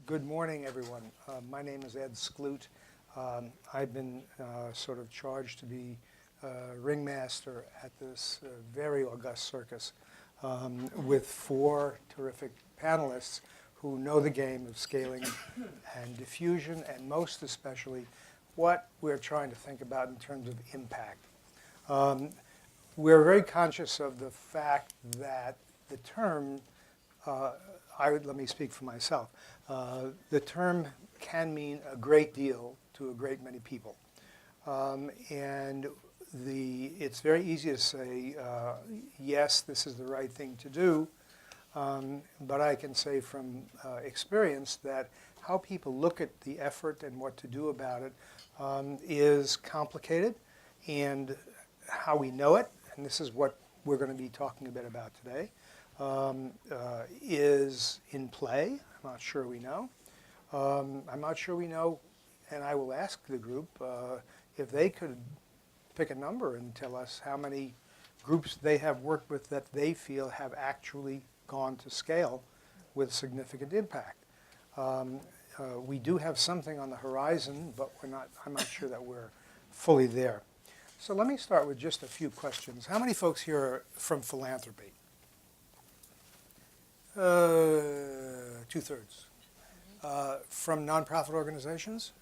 Good morning, everyone. My name is Ed Skloot. I've been sort of charged to be ringmaster at this very august circus with four terrific panelists who know the game of scaling and diffusion, and most especially what we're trying to think about in terms of impact. We're very conscious of the fact that the term, let me speak for myself, the term can mean a great deal to a great many people. And it's very easy to say, yes, this is the right thing to do, but I can say from experience that how people look at the effort and what to do about it is complicated, and how we know it, and this is what we're going to be talking a bit about today, is in play. I'm not sure we know. I'm not sure we know, and I will ask the group if they could pick a number and tell us how many groups they have worked with that they feel have actually gone to scale with significant impact. We do have something on the horizon, but I'm not sure that we're fully there. So let me start with just a few questions. How many folks here are from Philanthropy? 2/3. From nonprofit organizations?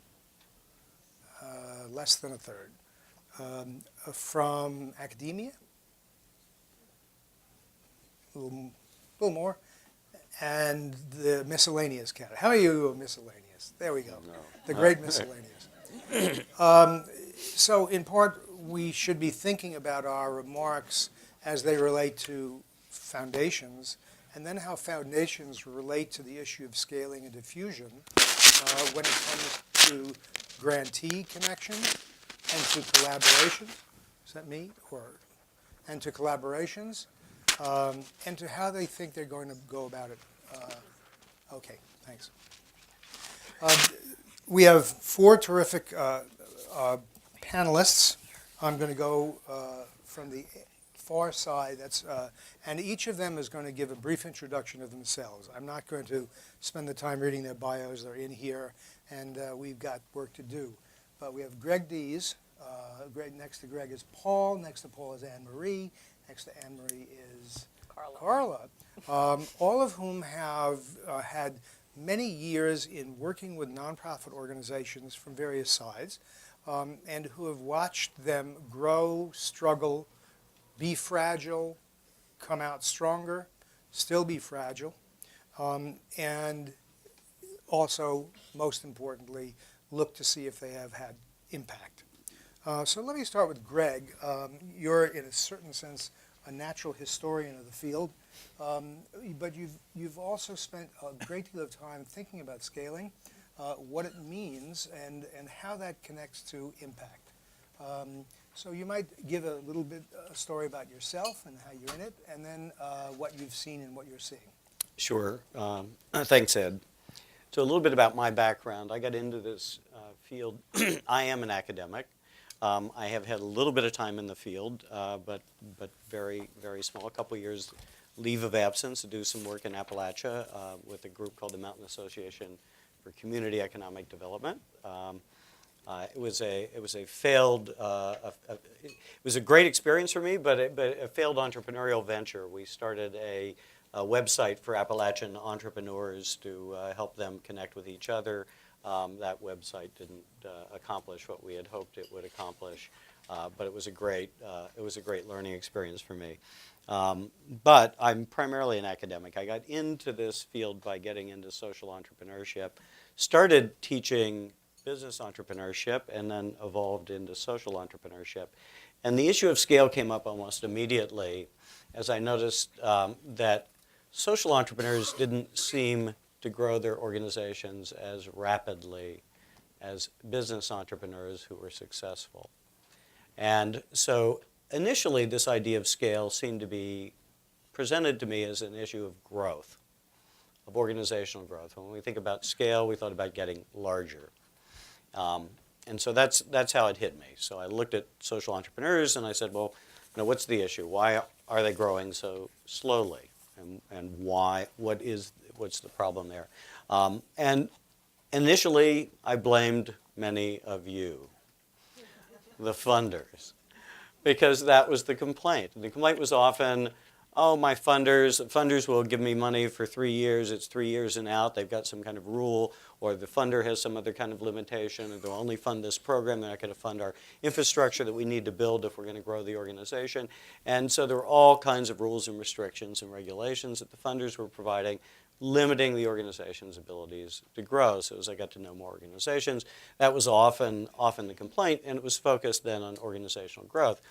Less than a third. From academia? A little more. And the miscellaneous category. How are you miscellaneous? There we go. No. The great miscellaneous. So in part, we should be thinking about our remarks as they relate to foundations, and then how foundations relate to the issue of scaling and diffusion when it comes to grantee connections and to collaboration. Is that me? And to collaborations, and to how they think they're going to go about it. Okay, thanks. We have four terrific panelists. I'm going to go from the far side, and each of them is going to give a brief introduction of themselves. I'm not going to spend the time reading their bios. They're in here, and we've got work to do. But we have Greg Dees. Next to Greg is Paul. Next to Paul is Anne-Marie. Next to Anne-Marie is Carla. All of whom have had many years in working with nonprofit organizations from various sides, and who have watched them grow, struggle, be fragile, come out stronger, still be fragile, and also, most importantly, look to see if they have had impact. So let me start with Greg. You're, in a certain sense, a natural historian of the field, but you've also spent a great deal of time thinking about scaling, what it means, and how that connects to impact. So you might give a little bit a story about yourself and how you're in it, and then what you've seen and what you're seeing. Sure. Thanks, Ed. So a little bit about my background. I got into this field. I am an academic. I have had a little bit of time in the field, but very, very small, a couple years leave of absence to do some work in Appalachia with a group called the Mountain Association for Community Economic Development. It was a great experience for me, but a failed entrepreneurial venture. We started a website for Appalachian entrepreneurs to help them connect with each other. That website didn't accomplish what we had hoped it would accomplish, but it was a great learning experience for me. But I'm primarily an academic. I got into this field by getting into social entrepreneurship, started teaching business entrepreneurship, and then evolved into social entrepreneurship. And the issue of scale came up almost immediately as I noticed that social entrepreneurs didn't seem to grow their organizations as rapidly as business entrepreneurs who were successful. And so initially this idea of scale seemed to be presented to me as an issue of growth. of organizational growth. When we think about scale, we thought about getting larger. And so that's how it hit me. So I looked at social entrepreneurs and I said, well, what's the issue? Why are they growing so slowly? And why? What's the problem there? And initially, I blamed many of you, the funders, because that was the complaint. The complaint was often, oh, my funders will give me money for 3 years. It's 3 years and out. They've got some kind of rule, or the funder has some other kind of limitation, or they'll only fund this program. They're not going to fund our infrastructure that we need to build if we're going to grow the organization. And so there were all kinds of rules and restrictions and regulations that the funders were providing, limiting the organization's abilities to grow. So as I got to know more organizations, that was often the complaint, and it was focused then on organizational growth.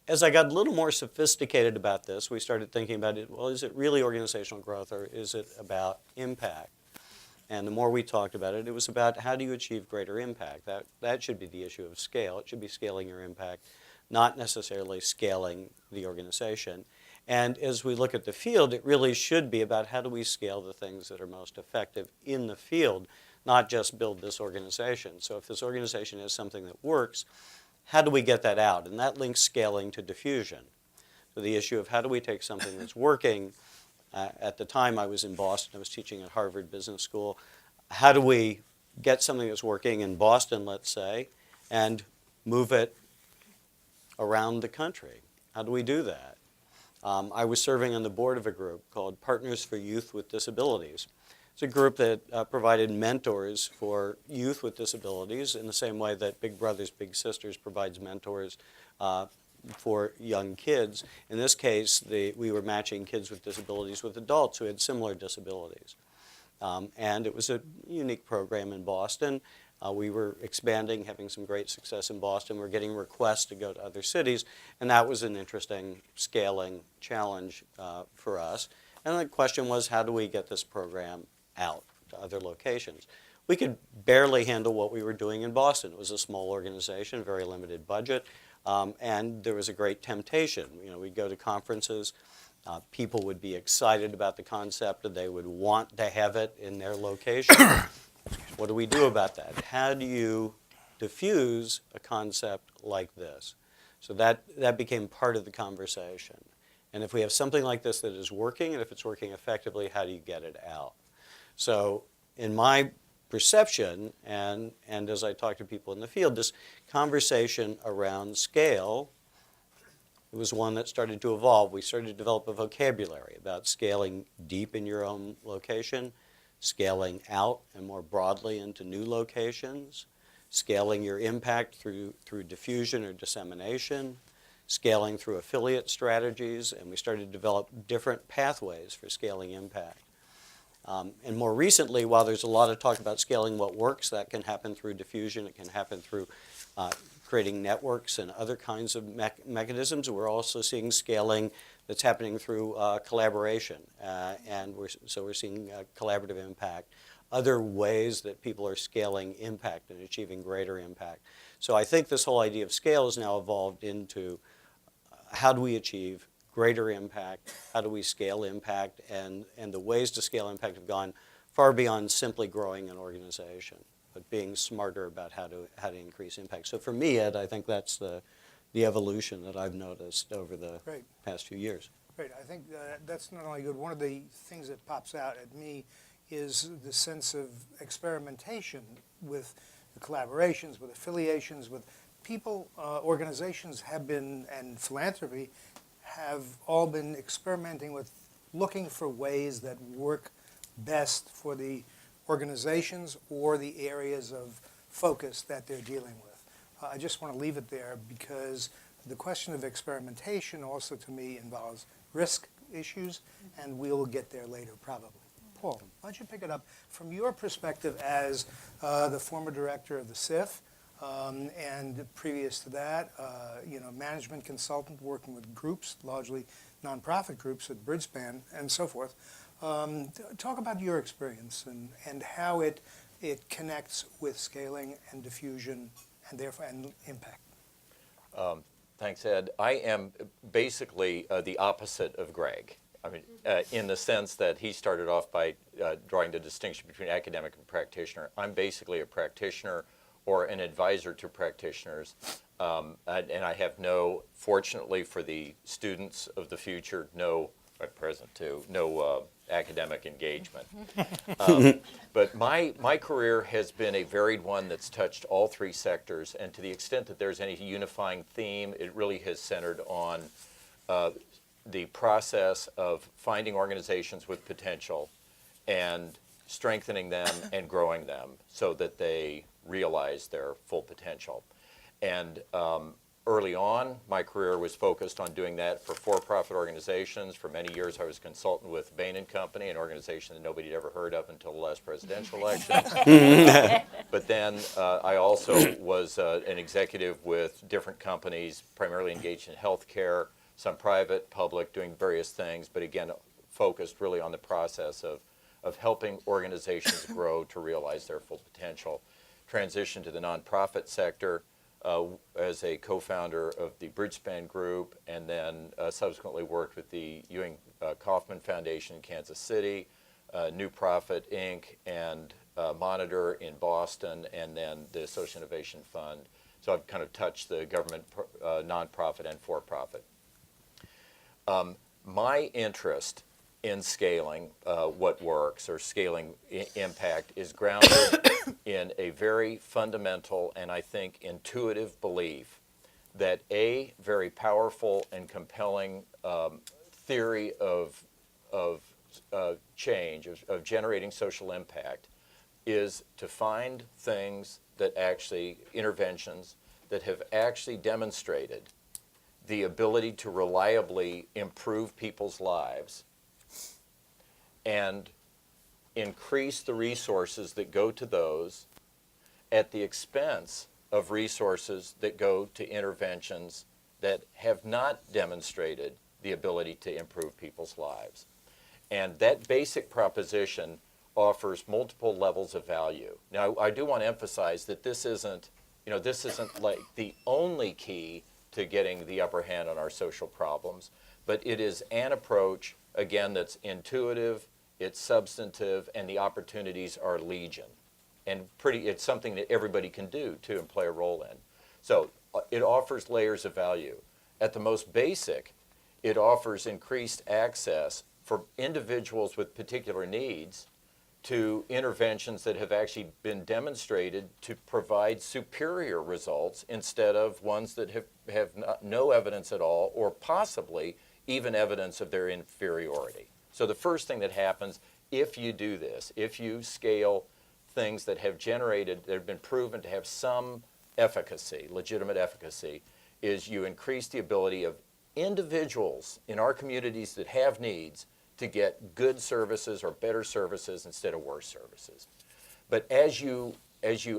As I got a little more sophisticated about this, we started thinking about it, well, is it really organizational growth or is it about impact? And the more we talked about it, it was about how do you achieve greater impact? That should be the issue of scale. It should be scaling your impact, not necessarily scaling the organization. And as we look at the field, it really should be about how do we scale the things that are most effective in the field, not just build this organization. So if this organization has something that works, how do we get that out? And that links scaling to diffusion. So the issue of how do we take something that's working, at the time I was in Boston, I was teaching at Harvard Business School, how do we get something that's working in Boston, let's say, and move it around the country? How do we do that? I was serving on the board of a group called Partners for Youth with Disabilities. It's a group that provided mentors for youth with disabilities in the same way that Big Brothers Big Sisters provides mentors for young kids. In this case, we were matching kids with disabilities with adults who had similar disabilities. And it was a unique program in Boston. We were expanding, having some great success in Boston. We're getting requests to go to other cities, and that was an interesting scaling challenge for us. And the question was, how do we get this program out to other locations? We could barely handle what we were doing in Boston. It was a small organization, very limited budget, and there was a great temptation. We'd go to conferences. People would be excited about the concept, and they would want to have it in their location. What do we do about that? How do you diffuse a concept like this? So that became part of the conversation. And if we have something like this that is working, and if it's working effectively, how do you get it out? So in my perception, and as I talk to people in the field, this conversation around scale, it was one that started to evolve. We started to develop a vocabulary about scaling deep in your own location, scaling out and more broadly into new locations, scaling your impact through diffusion or dissemination, scaling through affiliate strategies, and we started to develop different pathways for scaling impact. And more recently, while there's a lot of talk about scaling what works, that can happen through diffusion, it can happen through creating networks and other kinds of mechanisms. We're also seeing scaling that's happening through collaboration, and we're seeing collaborative impact, other ways that people are scaling impact and achieving greater impact. So I think this whole idea of scale has now evolved into how do we achieve greater impact, how do we scale impact, and the ways to scale impact have gone far beyond simply growing an organization, but being smarter about how to increase impact. So for me, Ed, I think that's the evolution that I've noticed over the past few years. Great. I think that's not only good. One of the things that pops out at me is the sense of experimentation with the collaborations, with affiliations, with people. Organizations have been, and philanthropy, have all been experimenting with looking for ways that work best for the organizations or the areas of focus that they're dealing with. I just want to leave it there because the question of experimentation also to me involves risk issues, and we'll get there later probably. Paul, why don't you pick it up from your perspective as the former director of the SIF, and previous to that, management consultant working with groups, largely nonprofit groups at Bridgespan and so forth. Talk about your experience and how it connects with scaling and diffusion and therefore and impact. Thanks, Ed. I am basically the opposite of Greg. I mean, in the sense that he started off by drawing the distinction between academic and practitioner. I'm basically a practitioner or an advisor to practitioners, and I have no, fortunately for the students of the future, no, at present too, no academic engagement. But my career has been a varied one that's touched all three sectors, and to the extent that there's any unifying theme, it really has centered on the process of finding organizations with potential and strengthening them and growing them so that they realize their full potential. And early on, my career was focused on doing that for-profit organizations. For many years, I was a consultant with Bain & Company, an organization that nobody had ever heard of until the last presidential election. But then I also was an executive with different companies, primarily engaged in healthcare, some private, public, doing various things, but again, focused really on the process of helping organizations grow to realize their full potential. Transitioned to the nonprofit sector as a co-founder of the Bridgespan Group, and then subsequently worked with the Ewing Kauffman Foundation in Kansas City, New Profit Inc., and Monitor in Boston, and then the Social Innovation Fund. So I've kind of touched the government, nonprofit, and for-profit. My interest in scaling what works or scaling impact is grounded in a very fundamental and I think intuitive belief that a very powerful and compelling theory of change, of generating social impact, is to find things that actually, interventions that have actually demonstrated the ability to reliably improve people's lives and increase the resources that go to those at the expense of resources that go to interventions that have not demonstrated the ability to improve people's lives. And that basic proposition offers multiple levels of value. Now, I do want to emphasize that this isn't like the only key to getting the upper hand on our social problems, but it is an approach, again, that's intuitive, it's substantive, and the opportunities are legion. And it's something that everybody can do, too, and play a role in. So it offers layers of value. At the most basic, it offers increased access for individuals with particular needs to interventions that have actually been demonstrated to provide superior results instead of ones that have no evidence at all, or possibly even evidence of their inferiority. So the first thing that happens if you do this, if you scale things that have been proven to have some efficacy, legitimate efficacy, is you increase the ability of individuals in our communities that have needs to get good services or better services instead of worse services. But as you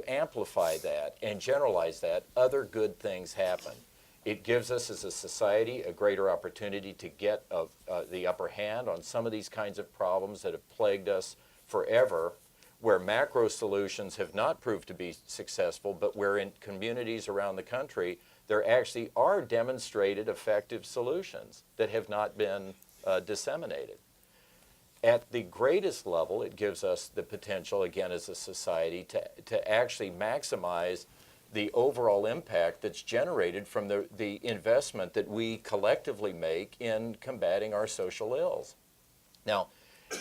amplify that and generalize that, other good things happen. It gives us as a society a greater opportunity to get the upper hand on some of these kinds of problems that have plagued us forever, where macro solutions have not proved to be successful, but where in communities around the country there actually are demonstrated effective solutions that have not been disseminated. At the greatest level, it gives us the potential, again, as a society, to actually maximize the overall impact that's generated from the investment that we collectively make in combating our social ills. Now,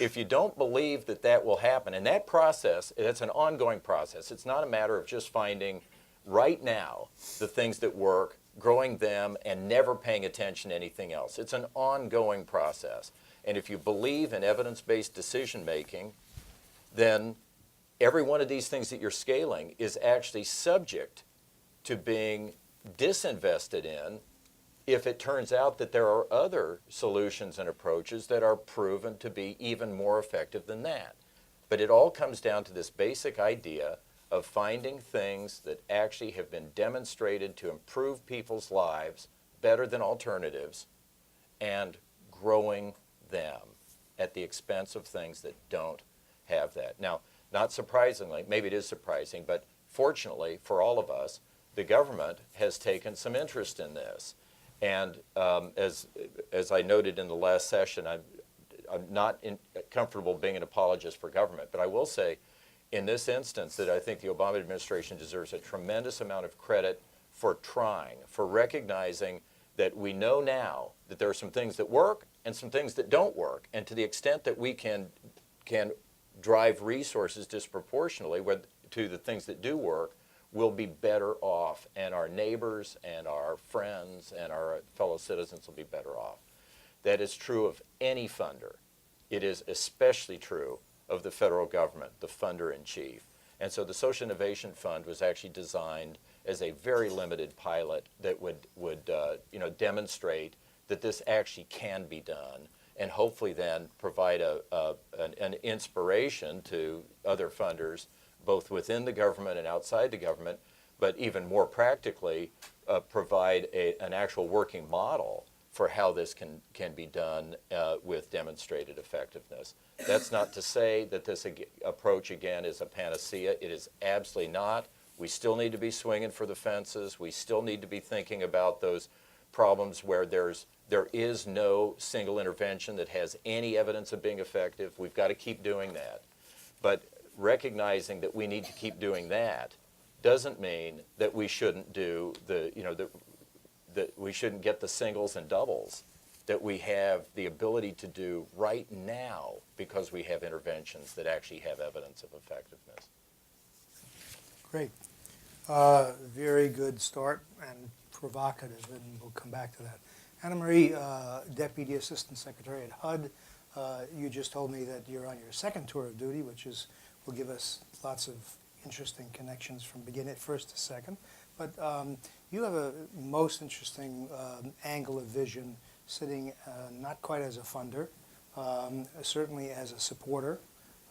if you don't believe that that will happen, and that process, it's an ongoing process. It's not a matter of just finding right now the things that work, growing them, and never paying attention to anything else. It's an ongoing process. And if you believe in evidence-based decision-making, then every one of these things that you're scaling is actually subject to being disinvested in if it turns out that there are other solutions and approaches that are proven to be even more effective than that. But it all comes down to this basic idea of finding things that actually have been demonstrated to improve people's lives better than alternatives and growing them at the expense of things that don't have that. Now, not surprisingly, maybe it is surprising, but fortunately for all of us, the government has taken some interest in this. And as I noted in the last session, I'm not comfortable being an apologist for government, but I will say in this instance that I think the Obama administration deserves a tremendous amount of credit for trying, for recognizing that we know now that there are some things that work and some things that don't work. And to the extent that we can drive resources disproportionately to the things that do work, we'll be better off, and our neighbors and our friends and our fellow citizens will be better off. That is true of any funder. It is especially true of the federal government, the funder in chief. And so the Social Innovation Fund was actually designed as a very limited pilot that would demonstrate that this actually can be done, and hopefully then provide an inspiration to other funders, both within the government and outside the government, but even more practically, provide an actual working model for how this can be done with demonstrated effectiveness. That's not to say that this approach, again, is a panacea. It is absolutely not. We still need to be swinging for the fences. We still need to be thinking about those problems where there is no single intervention that has any evidence of being effective. We've got to keep doing that. But recognizing that we need to keep doing that doesn't mean that we shouldn't do that we shouldn't get the singles and doubles that we have the ability to do right now because we have interventions that actually have evidence of effectiveness. Great. Very good start and provocative, and we'll come back to that. Anna Marie, Deputy Assistant Secretary at HUD, you just told me that you're on your second tour of duty, which will give us lots of interesting connections from first to second. But you have a most interesting angle of vision, sitting not quite as a funder, certainly as a supporter,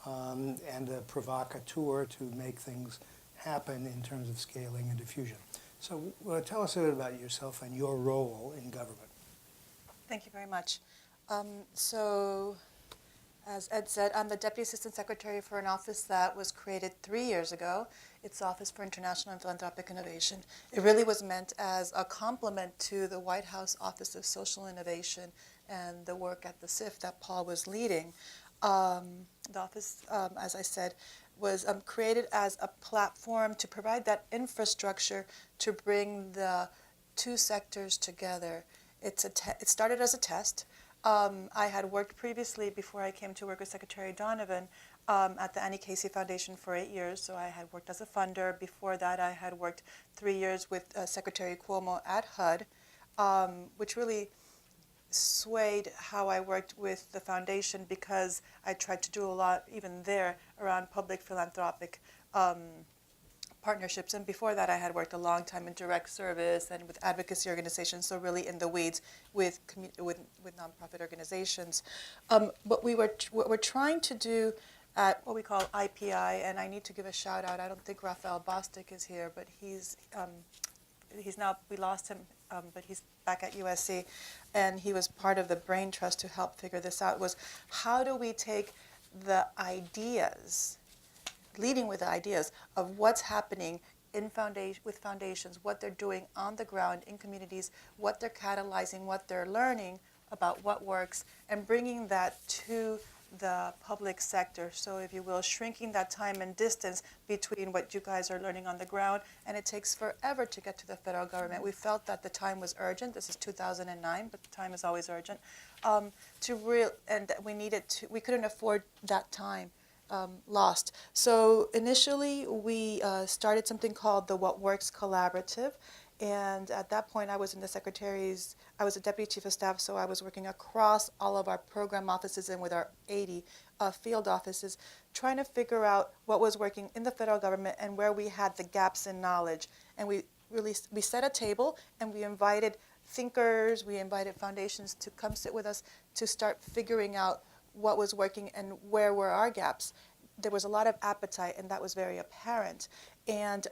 and a provocateur to make things happen in terms of scaling and diffusion. So tell us a bit about yourself and your role in government. Thank you very much. So, as Ed said, I'm the Deputy Assistant Secretary for an office that was created 3 years ago. It's Office for International and Philanthropic Innovation. It really was meant as a complement to the White House Office of Social Innovation and the work at the SIF that Paul was leading. The office, as I said, was created as a platform to provide that infrastructure to bring the two sectors together. It started as a test. I had worked previously, before I came to work with Secretary Donovan, at the Annie Casey Foundation for 8 years. So I had worked as a funder. Before that, I had worked 3 years with Secretary Cuomo at HUD, which really swayed how I worked with the foundation, because I tried to do a lot, even there, around public philanthropic partnerships. And before that, I had worked a long time in direct service and with advocacy organizations, so really in the weeds with nonprofit organizations. What we're trying to do at what we call IPI, and I need to give a shout out. I don't think Raphael Bostic is here, but he's now, we lost him, but he's back at USC, and he was part of the Brain Trust to help figure this out, was how do we take the ideas, leading with the ideas of what's happening with foundations, what they're doing on the ground in communities, what they're catalyzing, what they're learning about what works, and bringing that to the public sector. So if you will, shrinking that time and distance between what you guys are learning on the ground, and it takes forever to get to the federal government. We felt that the time was urgent. This is 2009, but the time is always urgent. And we couldn't afford that time lost. So initially we started something called the What Works Collaborative. And at that point, I was a deputy chief of staff, so I was working across all of our program offices and with our 80 field offices, trying to figure out what was working in the federal government and where we had the gaps in knowledge. And we set a table, and we invited thinkers, we invited foundations to come sit with us to start figuring out what was working and where were our gaps. There was a lot of appetite, and that was very apparent. And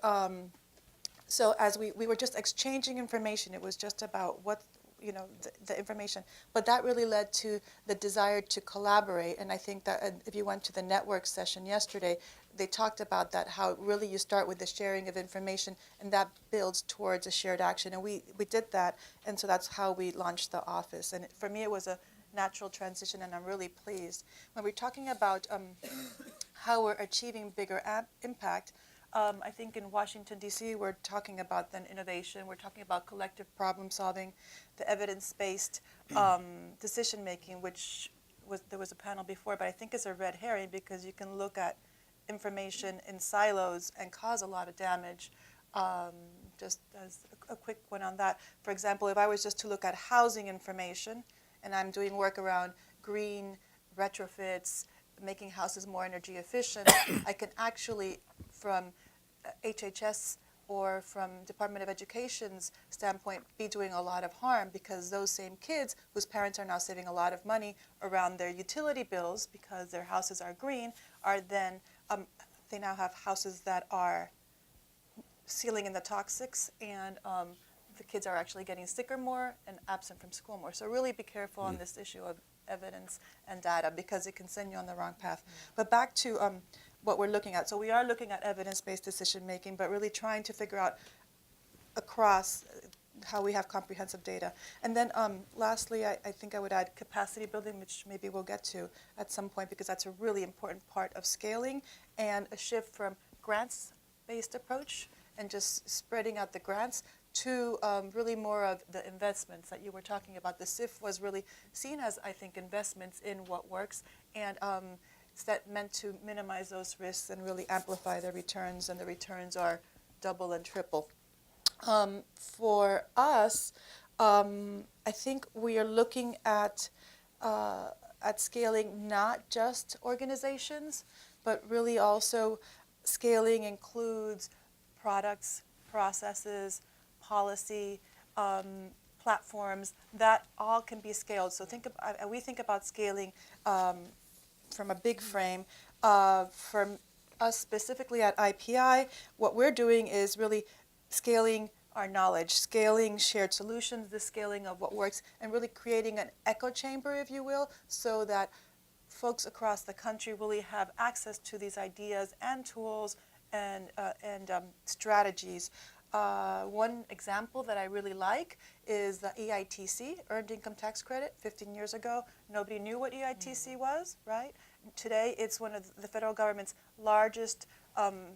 so as we were just exchanging information, it was just about what, the information. But that really led to the desire to collaborate. And I think that if you went to the network session yesterday, they talked about that, how really you start with the sharing of information, and that builds towards a shared action. And we did that, and so that's how we launched the office. And for me, it was natural transition, and I'm really pleased. When we're talking about how we're achieving bigger impact, I think in Washington, D.C., we're talking about then innovation. We're talking about collective problem solving, the evidence-based decision-making, which there was a panel before, but I think is a red herring because you can look at information in silos and cause a lot of damage. Just as a quick one on that. For example, if I was just to look at housing information, and I'm doing work around green retrofits, making houses more energy efficient, I can actually, from HHS or from Department of Education's standpoint, be doing a lot of harm because those same kids whose parents are now saving a lot of money around their utility bills because their houses are green are then, they now have houses that are sealing in the toxics, and the kids are actually getting sicker more and absent from school more. So really be careful on this issue of evidence and data because it can send you on the wrong path. But back to what we're looking at. So we are looking at evidence-based decision-making, but really trying to figure out across how we have comprehensive data. And then lastly, I think I would add capacity building, which maybe we'll get to at some point because that's a really important part of scaling, and a shift from grants-based approach and just spreading out the grants to really more of the investments that you were talking about. The SIF was really seen as, I think, investments in what works, and it's that meant to minimize those risks and really amplify the returns, and the returns are double and triple. For us, I think we are looking at scaling not just organizations, but really also scaling includes products, processes, policy, platforms that all can be scaled. So we think about scaling from a big frame. From us specifically at IPI, what we're doing is really scaling our knowledge, scaling shared solutions, the scaling of what works, and really creating an echo chamber, if you will, so that folks across the country really have access to these ideas and tools and strategies. One example that I really like is the EITC, Earned Income Tax Credit. 15 years ago, nobody knew what EITC was, right? Today, it's one of the federal government's largest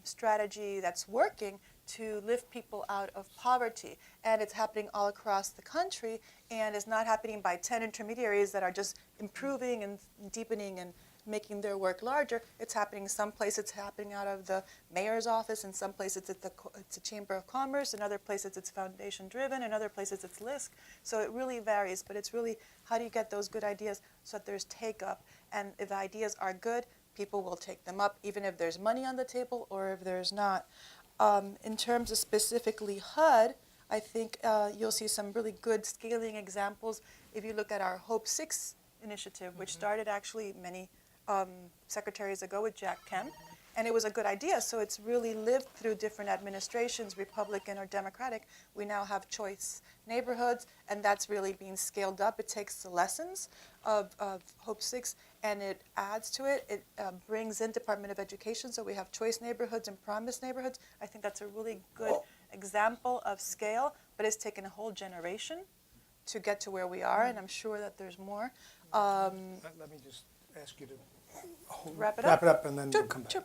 strategy that's working to lift people out of poverty. And it's happening all across the country, and it's not happening by 10 intermediaries that are just improving and deepening and making their work larger. It's happening someplace. It's happening out of the mayor's office. In some places, it's a Chamber of Commerce. In other places, it's foundation-driven. In other places, it's LISC. So it really varies, but it's really how do you get those good ideas so that there's take-up. And if the ideas are good, people will take them up, even if there's money on the table or if there's not. In terms of specifically HUD, I think you'll see some really good scaling examples if you look at our Hope 6 initiative, which started actually many secretaries ago with Jack Kemp, and it was a good idea. So it's really lived through different administrations, Republican or Democratic. We now have choice neighborhoods, and that's really being scaled up. It takes the lessons of Hope 6 and it adds to it. It brings in Department of Education, so we have choice neighborhoods and promise neighborhoods. I think that's a really good example of scale, but it's taken a whole generation to get to where we are, and I'm sure that there's more. Let me just ask you to Wrap it up and then we'll come back. Sure.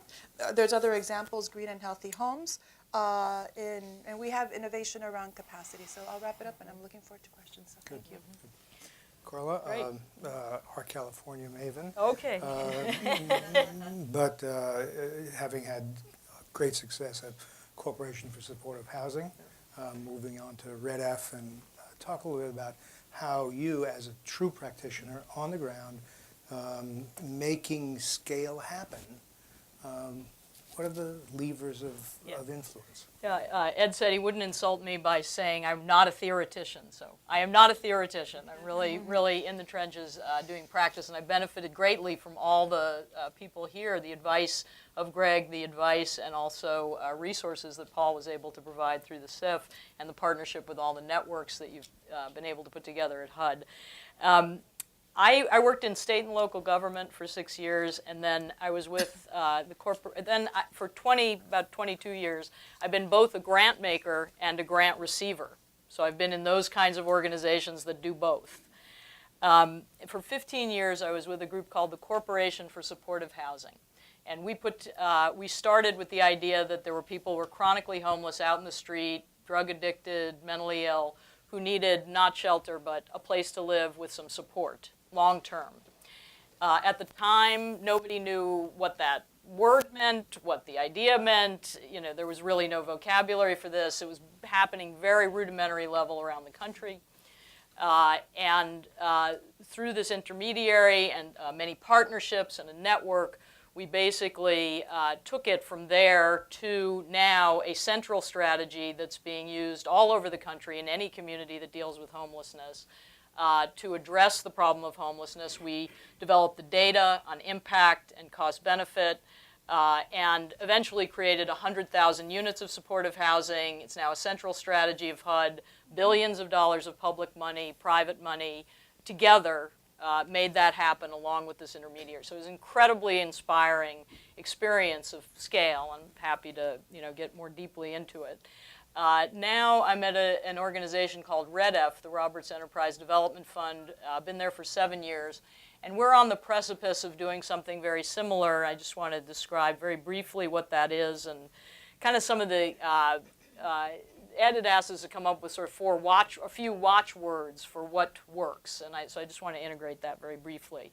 There's other examples, green and healthy homes, and we have innovation around capacity. So I'll wrap it up, and I'm looking forward to questions. So thank you. Carla, Great. our California maven, Okay. but having had great success at Corporation for Supportive Housing, moving on to Red F, and talk a little bit about how you, as a true practitioner on the ground, making scale happen. What are the levers of influence? Yeah, Ed said he wouldn't insult me by saying I'm not a theoretician. So I am not a theoretician. I'm really in the trenches doing practice, and I benefited greatly from all the people here, the advice of Greg, the advice, and also resources that Paul was able to provide through the SIF, and the partnership with all the networks that you've been able to put together at HUD. I worked in state and local government for 6 years, and then I was with the corporate. Then for about 22 years, I've been both a grant maker and a grant receiver. So I've been in those kinds of organizations that do both. For 15 years, I was with a group called the Corporation for Supportive Housing. And we started with the idea that there were people who were chronically homeless out in the street, drug addicted, mentally ill, who needed not shelter, but a place to live with some support, long term. At the time, nobody knew what that word meant, what the idea meant. You know, there was really no vocabulary for this. It was happening very rudimentary level around the country. Through this intermediary and many partnerships and a network, we basically took it from there to now a central strategy that's being used all over the country in any community that deals with homelessness. To address the problem of homelessness, we developed the data on impact and cost benefit, and eventually created 100,000 units of supportive housing. It's now a central strategy of HUD, billions of dollars of public money, private money, together made that happen along with this intermediary. So it was an incredibly inspiring experience of scale. I'm happy to get more deeply into it. Now I'm at an organization called REDF, the Roberts Enterprise Development Fund. I've been there for 7 years. And we're on the precipice of doing something very similar. I just want to describe very briefly what that is and kind of some of the Ed had asked us to come up with sort of a few watchwords for what works, and so I just want to integrate that very briefly.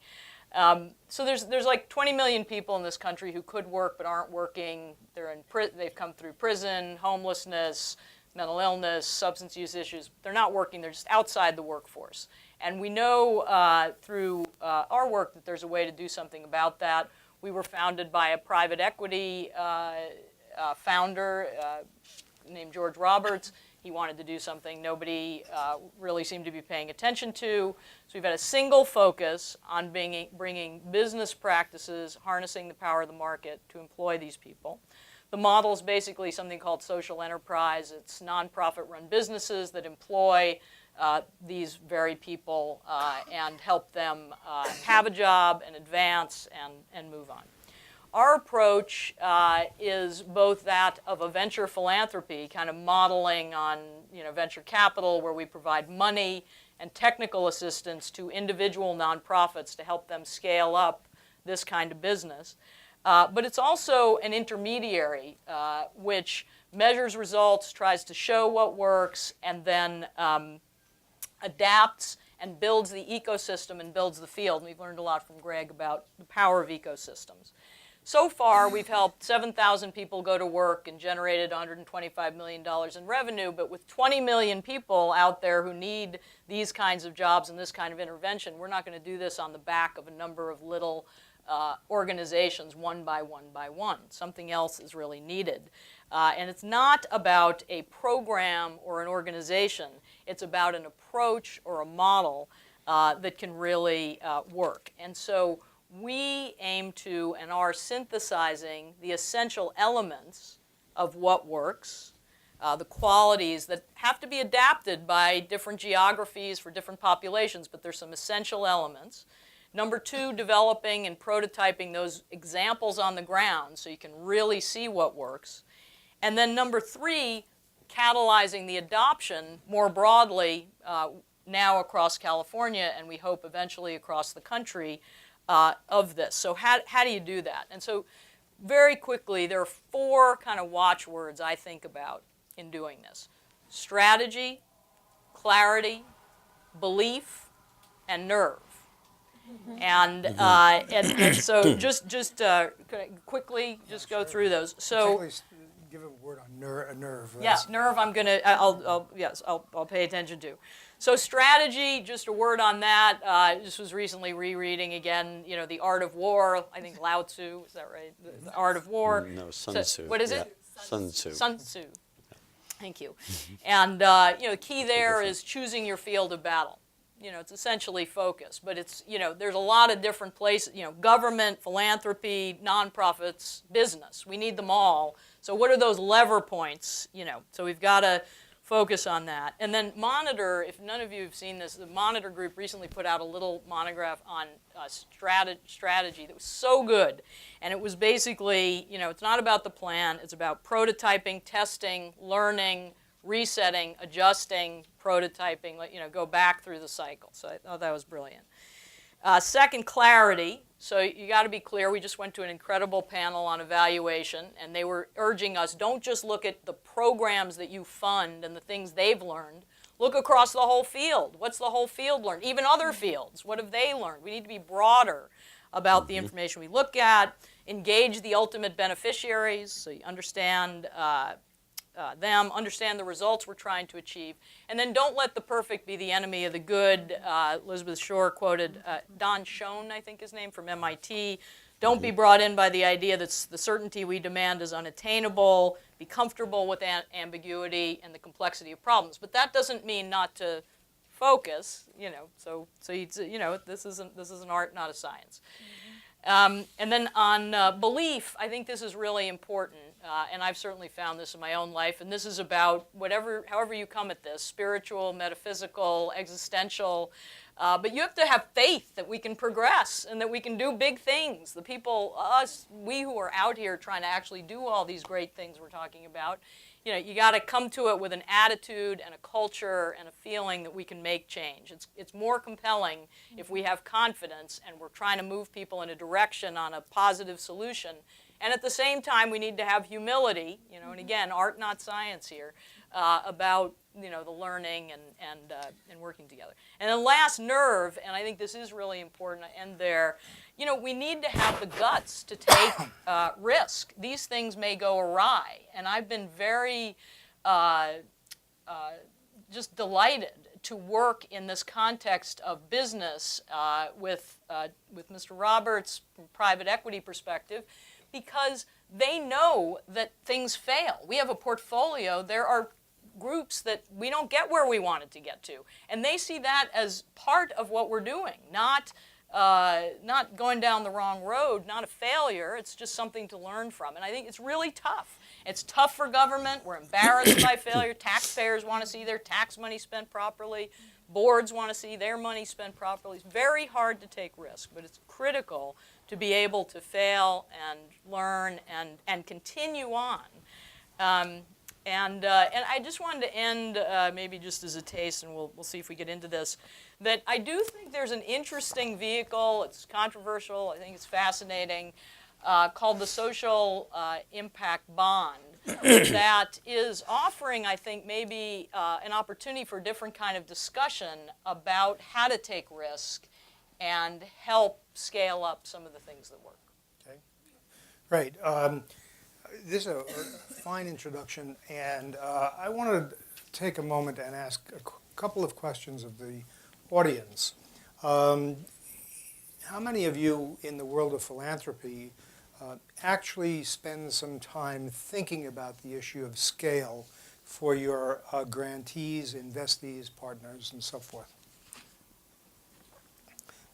So there's like 20 million people in this country who could work but aren't working. They've come through prison, homelessness, mental illness, substance use issues. They're not working. They're just outside the workforce. And we know through our work that there's a way to do something about that. We were founded by a private equity founder named George Roberts. He wanted to do something nobody really seemed to be paying attention to. So we've had a single focus on bringing business practices, harnessing the power of the market to employ these people. The model is basically something called social enterprise. It's nonprofit-run businesses that employ these very people and help them have a job and advance and move on. Our approach is both that of a venture philanthropy, kind of modeling on venture capital, where we provide money and technical assistance to individual nonprofits to help them scale up this kind of business. But it's also an intermediary which measures results, tries to show what works, and then adapts and builds the ecosystem and builds the field. And we've learned a lot from Greg about the power of ecosystems. So far, we've helped 7,000 people go to work and generated $125 million in revenue, but with 20 million people out there who need these kinds of jobs and this kind of intervention, we're not going to do this on the back of a number of little organizations, one by one by one. Something else is really needed. And it's not about a program or an organization. It's about an approach or a model that can really work. And so we aim to and are synthesizing the essential elements of what works, the qualities that have to be adapted by different geographies for different populations, but there's some essential elements. Number two, developing and prototyping those examples on the ground so you can really see what works. And then number three, catalyzing the adoption more broadly now across California, and we hope eventually across the country, of this. So how do you do that? And so very quickly, there are four kind of watchwords I think about in doing this: strategy, clarity, belief, and nerve. And so just quickly just go through those. So Particularly give a word on nerve. yeah, nerve. I'll pay attention to. So strategy, just a word on that. This was recently rereading again, The Art of War. I think Lao Tzu, is that right? The Art of War. No, Sun Tzu. What is Yeah. it? Sun Tzu. Sun Tzu. Thank you. And the key there is choosing your field of battle. It's essentially focus, but it's there's a lot of different places. Government, philanthropy, nonprofits, business. We need them all. So what are those lever points? So we've got to focus on that. And then monitor, if none of you have seen this, the Monitor group recently put out a little monograph on strategy that was so good. And it was basically, it's not about the plan, it's about prototyping, testing, learning, resetting, adjusting, prototyping, go back through the cycle. So I thought that was brilliant. Second, clarity. So you got to be clear. We just went to an incredible panel on evaluation, and they were urging us, don't just look at the programs that you fund and the things they've learned. Look across the whole field. What's the whole field learned? Even other fields. What have they learned? We need to be broader about the information we look at. Engage the ultimate beneficiaries, so you understand them, understand the results we're trying to achieve, and then don't let the perfect be the enemy of the good. Elizabeth Shore quoted Don Schoen, I think his name, from MIT. Don't be brought in by the idea that the certainty we demand is unattainable. Be comfortable with ambiguity and the complexity of problems. But that doesn't mean not to focus. So this is an art, not a science. And then on belief, I think this is really important, and I've certainly found this in my own life, and this is about however you come at this, spiritual, metaphysical, existential, but you have to have faith that we can progress and that we can do big things. The people, we who are out here trying to actually do all these great things we're talking about, you got to come to it with an attitude and a culture and a feeling that we can make change. It's more compelling if we have confidence and we're trying to move people in a direction on a positive solution. And at the same time, we need to have humility, and again, art, not science here, about the learning and working together. And then last, nerve, and I think this is really important. I end there. We need to have the guts to take risk. These things may go awry, and I've been very just delighted to work in this context of business with Mr. Roberts from a private equity perspective, because they know that things fail. We have a portfolio. There are groups that we don't get where we wanted to get to, and they see that as part of what we're doing, not going down the wrong road, not a failure. It's just something to learn from. And I think it's really tough. It's tough for government. We're embarrassed by failure. Taxpayers want to see their tax money spent properly. Boards want to see their money spent properly. It's very hard to take risk, but it's critical to be able to fail and learn and continue on. And I just wanted to end, maybe just as a taste, and we'll see if we get into this, that I do think there's an interesting vehicle. It's controversial. I think it's fascinating, called the Social Impact Bond, that is offering, I think, maybe an opportunity for a different kind of discussion about how to take risk and help scale up some of the things that work. Okay. Right. This is a fine introduction, and I want to take a moment and ask a couple of questions of the audience. How many of you in the world of philanthropy actually spend some time thinking about the issue of scale for your grantees, investees, partners, and so forth?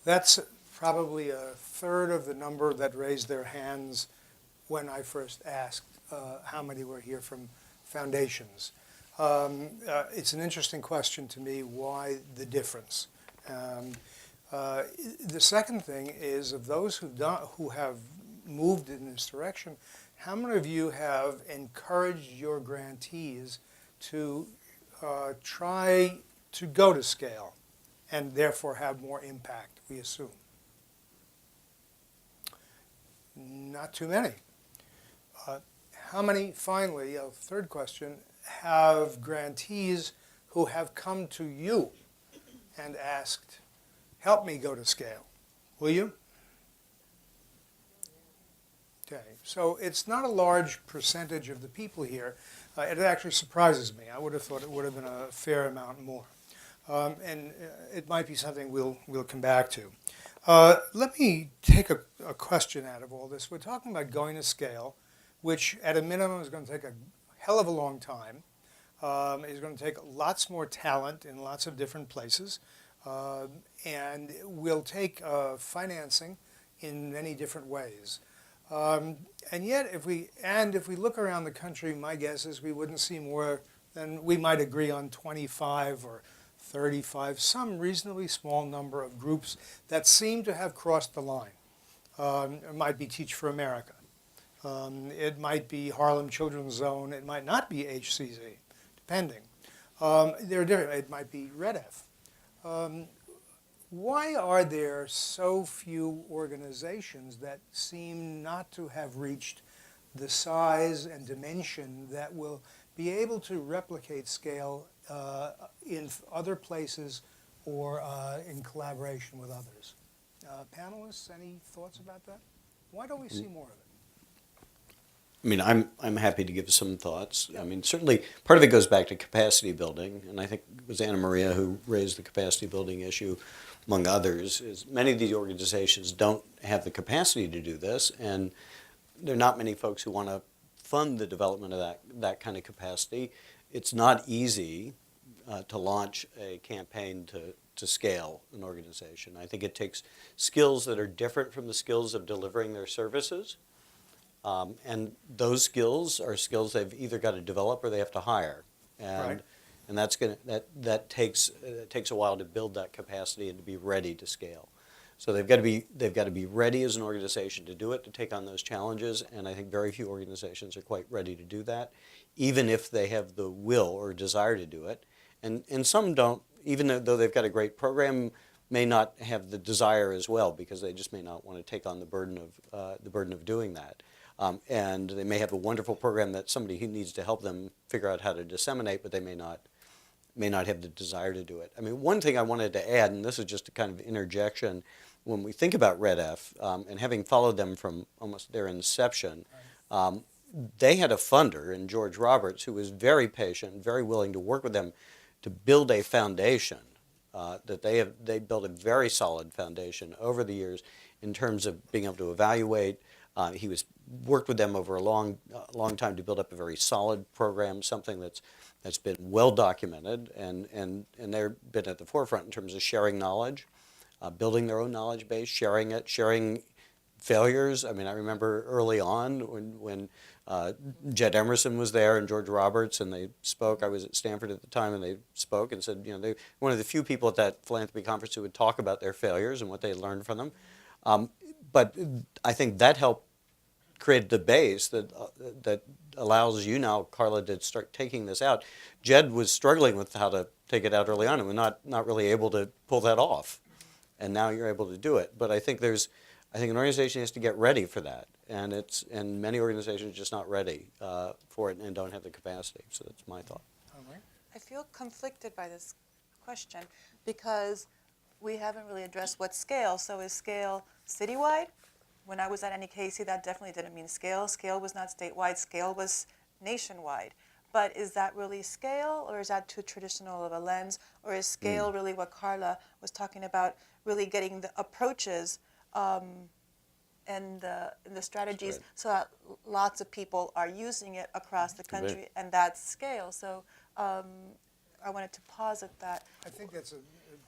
That's probably a third of the number that raised their hands when I first asked how many were here from foundations. It's an interesting question to me, why the difference? The second thing is, of those who have moved in this direction, how many of you have encouraged your grantees to try to go to scale and therefore have more impact, we assume? Not too many. How many, finally, a third question, have grantees who have come to you and asked, help me go to scale? Will you? Okay, so it's not a large percentage of the people here. It actually surprises me. I would have thought it would have been a fair amount more. And it might be something we'll come back to. Let me take a question out of all this. We're talking about going to scale, which at a minimum is going to take a hell of a long time. It's going to take lots more talent in lots of different places. And will take financing in many different ways. And yet, if we look around the country, my guess is we wouldn't see more than, we might agree on 25 or 35, some reasonably small number of groups that seem to have crossed the line. It might be Teach for America. It might be Harlem Children's Zone. It might not be HCZ, depending. They're different. It might be Red F. Why are there so few organizations that seem not to have reached the size and dimension that will be able to replicate scale in other places or in collaboration with others? Panelists, any thoughts about that? Why don't we see more of it? I mean, I'm happy to give some thoughts. I mean, certainly part of it goes back to capacity building, and I think it was Anna Maria who raised the capacity building issue, among others. Is many of these organizations don't have the capacity to do this, and there are not many folks who want to fund the development of that kind of capacity. It's not easy to launch a campaign to scale an organization. I think it takes skills that are different from the skills of delivering their services. And those skills are skills they've either got to develop or they have to hire, and that's that takes a while to build that capacity and to be ready to scale. So they've got to be ready as an organization to do it, to take on those challenges, and I think very few organizations are quite ready to do that, even if they have the will or desire to do it, and some don't, even though they've got a great program, may not have the desire as well because they just may not want to take on the burden of doing that. And they may have a wonderful program that somebody who needs to help them figure out how to disseminate, but they may not have the desire to do it. I mean, one thing I wanted to add, and this is just a kind of interjection, when we think about Red F, and having followed them from almost their inception, they had a funder in George Roberts who was very patient, very willing to work with them to build a foundation. That they built a very solid foundation over the years in terms of being able to evaluate. He worked with them over a long time to build up a very solid program, something that's been well documented, and they've been at the forefront in terms of sharing knowledge, building their own knowledge base, sharing failures. I mean, I remember early on when Jed Emerson was there and George Roberts, and they spoke. I was at Stanford at the time, and they spoke and said, they one of the few people at that philanthropy conference who would talk about their failures and what they learned from them. But I think that helped create the base that allows you now, Carla, to start taking this out. Jed was struggling with how to take it out early on and was not really able to pull that off. And now you're able to do it. But I think an organization has to get ready for that. And many organizations are just not ready for it and don't have the capacity. So that's my thought. I feel conflicted by this question because we haven't really addressed what scale. So is scale citywide? When I was at NEKC, that definitely didn't mean scale. Scale was not statewide. Scale was nationwide. But is that really scale, or is that too traditional of a lens? Or is scale really what Carla was talking about, really getting the approaches and the strategies so that lots of people are using it across the country, and that's scale. So I wanted to pause at that. I think that's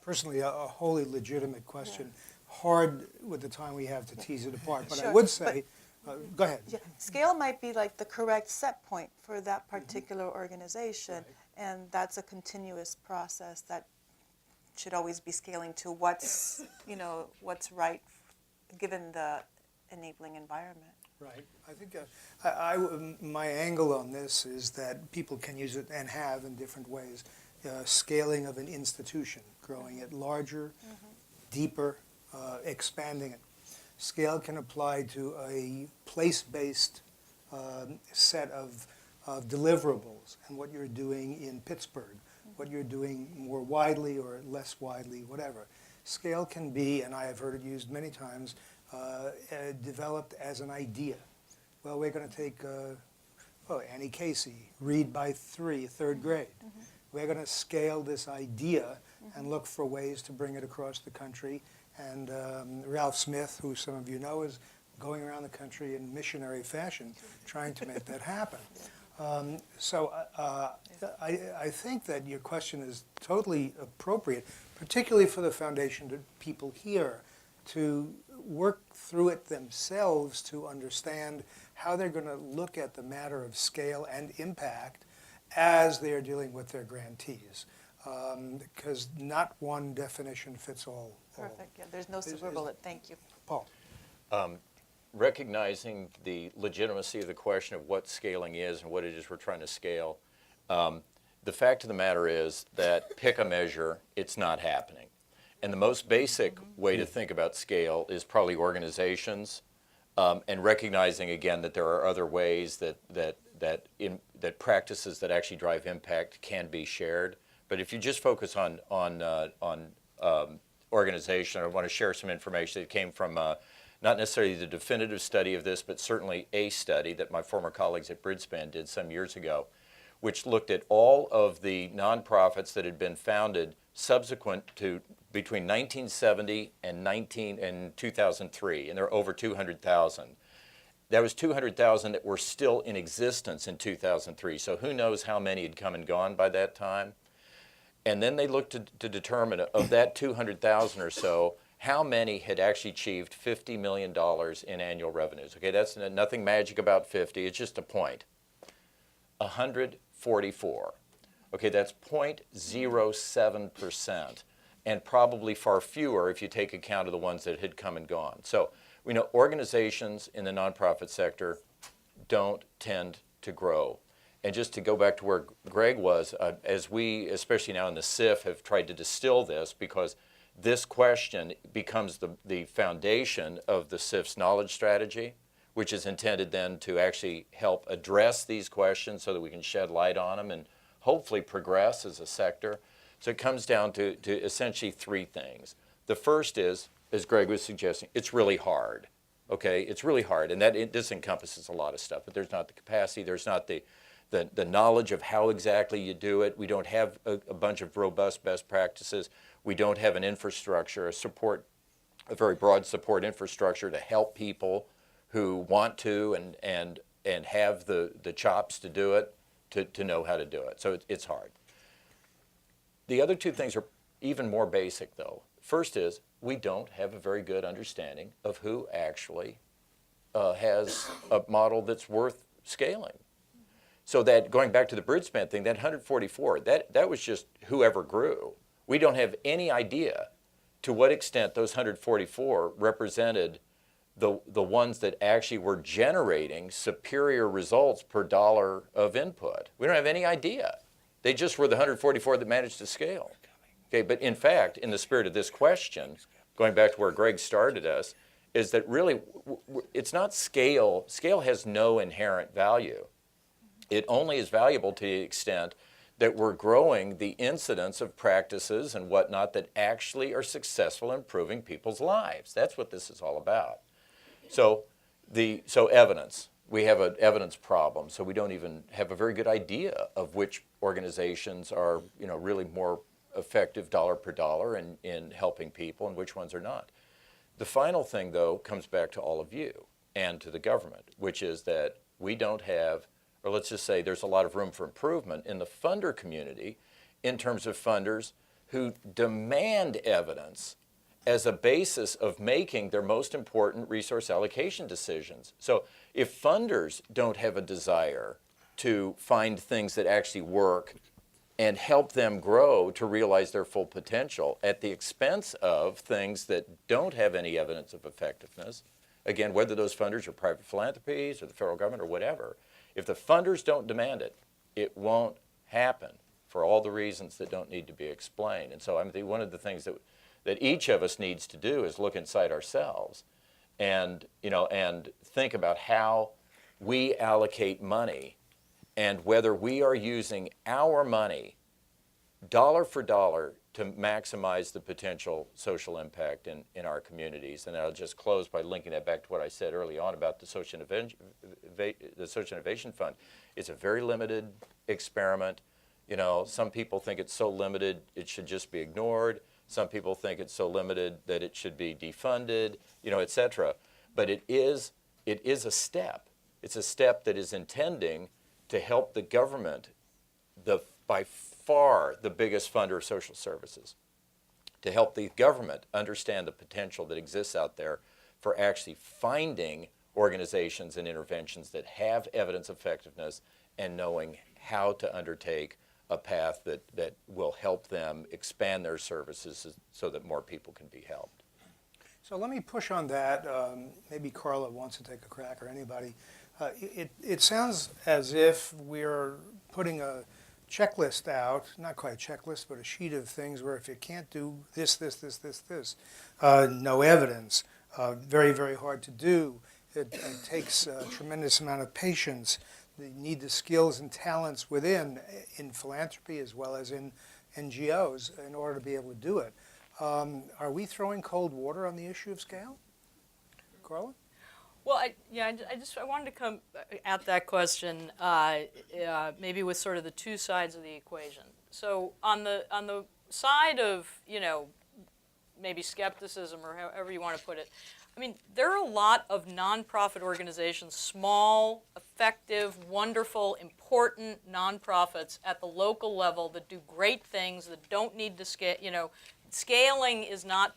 personally a wholly legitimate question. Yeah. Hard with the time we have to tease it apart, but sure, I would say, go ahead. Yeah, scale might be like the correct set point for that particular organization, right, and that's a continuous process that should always be scaling to what's right given the enabling environment. Right. I think my angle on this is that people can use it and have in different ways. Scaling of an institution, growing it larger, deeper, expanding it. Scale can apply to a place-based set of deliverables and what you're doing in Pittsburgh, what you're doing more widely or less widely, whatever. Scale can be, and I have heard it used many times, developed as an idea. Well, we're going to take Annie Casey, read by third grade. We're going to scale this idea and look for ways to bring it across the country. And Ralph Smith, who some of you know, is going around the country in missionary fashion trying to make that happen. So I think that your question is totally appropriate, particularly for the foundation to people here to work through it themselves to understand how they're going to look at the matter of scale and impact as they are dealing with their grantees. Because not one definition fits all. Perfect. Yeah, there's no silver bullet. Thank you. Paul. Recognizing the legitimacy of the question of what scaling is and what it is we're trying to scale, the fact of the matter is that pick a measure, it's not happening. And the most basic way to think about scale is probably organizations, and recognizing again that there are other ways that practices that actually drive impact can be shared. But if you just focus on organization, I want to share some information that came from not necessarily the definitive study of this, but certainly a study that my former colleagues at Bridgespan did some years ago, which looked at all of the nonprofits that had been founded subsequent to between 1970 and 2003, and there are over 200,000. That was 200,000 that were still in existence in 2003, so who knows how many had come and gone by that time. And then they looked to determine, of that 200,000 or so, how many had actually achieved $50 million in annual revenues. Okay, that's nothing magic about 50, it's just a point. 144. Okay, that's 0.07%, and probably far fewer if you take account of the ones that had come and gone. So we know organizations in the nonprofit sector don't tend to grow. And just to go back to where Greg was, as we, especially now in the SIF, have tried to distill this, because this question becomes the foundation of the SIF's knowledge strategy, which is intended then to actually help address these questions so that we can shed light on them and hopefully progress as a sector. So it comes down to essentially three things. The first is, as Greg was suggesting, it's really hard. Okay, it's really hard, and this encompasses a lot of stuff, but there's not the capacity, there's not the knowledge of how exactly you do it. We don't have a bunch of robust best practices. We don't have an infrastructure, a very broad support infrastructure to help people who want to and have the chops to do it, to know how to do it. So it's hard. The other two things are even more basic, though. First is, we don't have a very good understanding of who actually has a model that's worth scaling. So that, going back to the Bridgespan thing, that 144, that was just whoever grew. We don't have any idea to what extent those 144 represented the ones that actually were generating superior results per dollar of input. We don't have any idea. They just were the 144 that managed to scale. Okay, but in fact, in the spirit of this question, going back to where Greg started us, is that really it's not scale. Scale has no inherent value. It only is valuable to the extent that we're growing the incidence of practices and whatnot that actually are successful in improving people's lives. That's what this is all about. So evidence. We have an evidence problem, so we don't even have a very good idea of which organizations are, really more effective dollar per dollar in helping people and which ones are not. The final thing, though, comes back to all of you and to the government, which is that we don't have, or let's just say there's a lot of room for improvement in the funder community in terms of funders who demand evidence as a basis of making their most important resource allocation decisions. So if funders don't have a desire to find things that actually work and help them grow to realize their full potential at the expense of things that don't have any evidence of effectiveness, again, whether those funders are private philanthropies or the federal government or whatever, if the funders don't demand it, it won't happen for all the reasons that don't need to be explained. And so I think one of the things that each of us needs to do is look inside ourselves and think about how we allocate money and whether we are using our money dollar for dollar to maximize the potential social impact in our communities. And I'll just close by linking that back to what I said early on about the Social Innovation Fund. It's a very limited experiment. Some people think it's so limited it should just be ignored. Some people think it's so limited that it should be defunded, et cetera. But it is a step. It's a step that is intending to help the government, by far the biggest funder of social services, to help the government understand the potential that exists out there for actually finding organizations and interventions that have evidence of effectiveness and knowing how to undertake a path that will help them expand their services so that more people can be helped. So let me push on that. Maybe Carla wants to take a crack, or anybody. It sounds as if we're putting a checklist out, not quite a checklist, but a sheet of things where if you can't do this, no evidence, very, very hard to do. It takes a tremendous amount of patience. You need the skills and talents within, in philanthropy as well as in NGOs, in order to be able to do it. Are we throwing cold water on the issue of scale? Carla? Well, I wanted to come at that question maybe with sort of the two sides of the equation. So on the side of, maybe skepticism or however you want to put it, I mean, there are a lot of nonprofit organizations, small, effective, wonderful, important nonprofits at the local level that do great things that don't need to scale. Scaling is not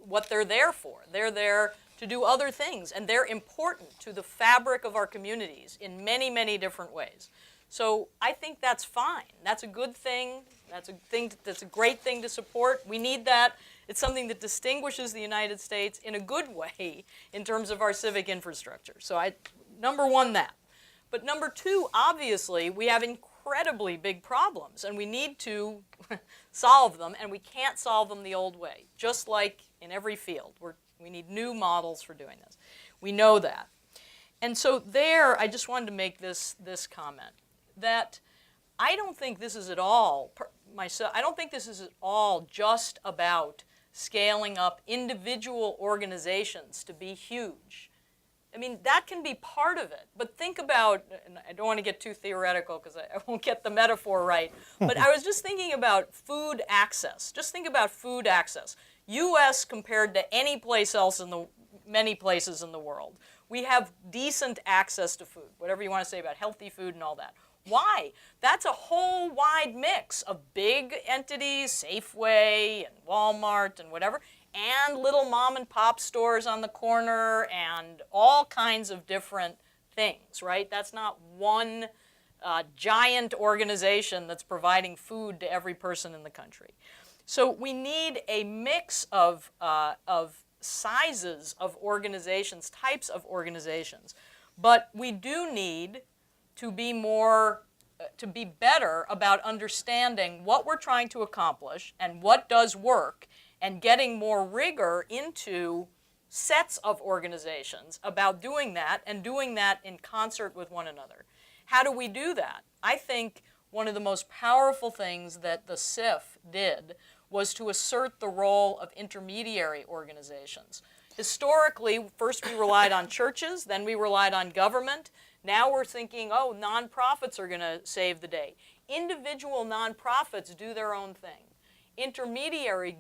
what they're there for. They're there to do other things, and they're important to the fabric of our communities in many, many different ways. So I think that's fine. That's a good thing. That's a great thing to support. We need that. It's something that distinguishes the United States in a good way in terms of our civic infrastructure. So number one, that. But number two, obviously, we have incredibly big problems, and we need to solve them, and we can't solve them the old way, just like in every field. We need new models for doing this. We know that. And so there, I just wanted to make this comment, that I don't think this is at all, I don't think this is at all just about scaling up individual organizations to be huge. I mean, that can be part of it, but think about, and I don't want to get too theoretical because I won't get the metaphor right, but I was just thinking about food access. Just think about food access. U.S. compared to any place else many places in the world. We have decent access to food, whatever you want to say about healthy food and all that. Why? That's a whole wide mix of big entities, Safeway and Walmart and whatever, and little mom and pop stores on the corner and all kinds of different things, right? That's not one giant organization that's providing food to every person in the country. So we need a mix of sizes of organizations, types of organizations, but we do need to be better about understanding what we're trying to accomplish and what does work, and getting more rigor into sets of organizations about doing that and doing that in concert with one another. How do we do that? I think one of the most powerful things that the SIF did was to assert the role of intermediary organizations. Historically, first we relied on churches, then we relied on government. Now we're thinking, oh, nonprofits are going to save the day. Individual nonprofits do their own thing.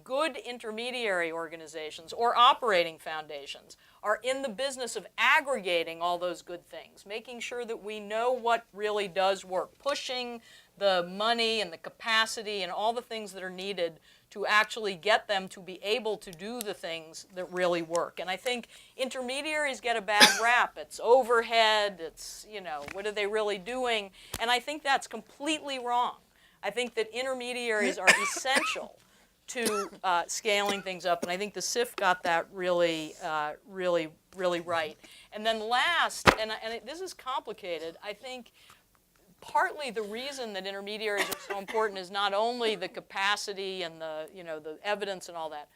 Good intermediary organizations or operating foundations are in the business of aggregating all those good things, making sure that we know what really does work, pushing the money and the capacity and all the things that are needed to actually get them to be able to do the things that really work. And I think intermediaries get a bad rap. It's overhead, it's, what are they really doing? And I think that's completely wrong. I think that intermediaries are essential to scaling things up, and I think the SIF got that really right. And then last, and this is complicated, I think partly the reason that intermediaries are so important is not only the capacity and the evidence and all that,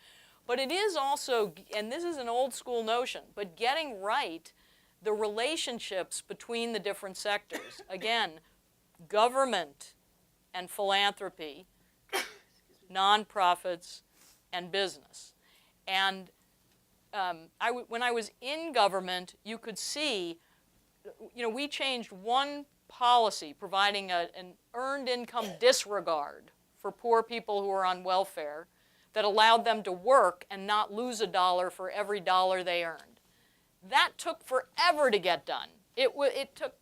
but it is also, and this is an old school notion, but getting right the relationships between the different sectors. Again, government and philanthropy, nonprofits, and business. And when I was in government, you could see, we changed one policy providing an earned income disregard for poor people who are on welfare that allowed them to work and not lose a dollar for every dollar they earned. That took forever to get done. It took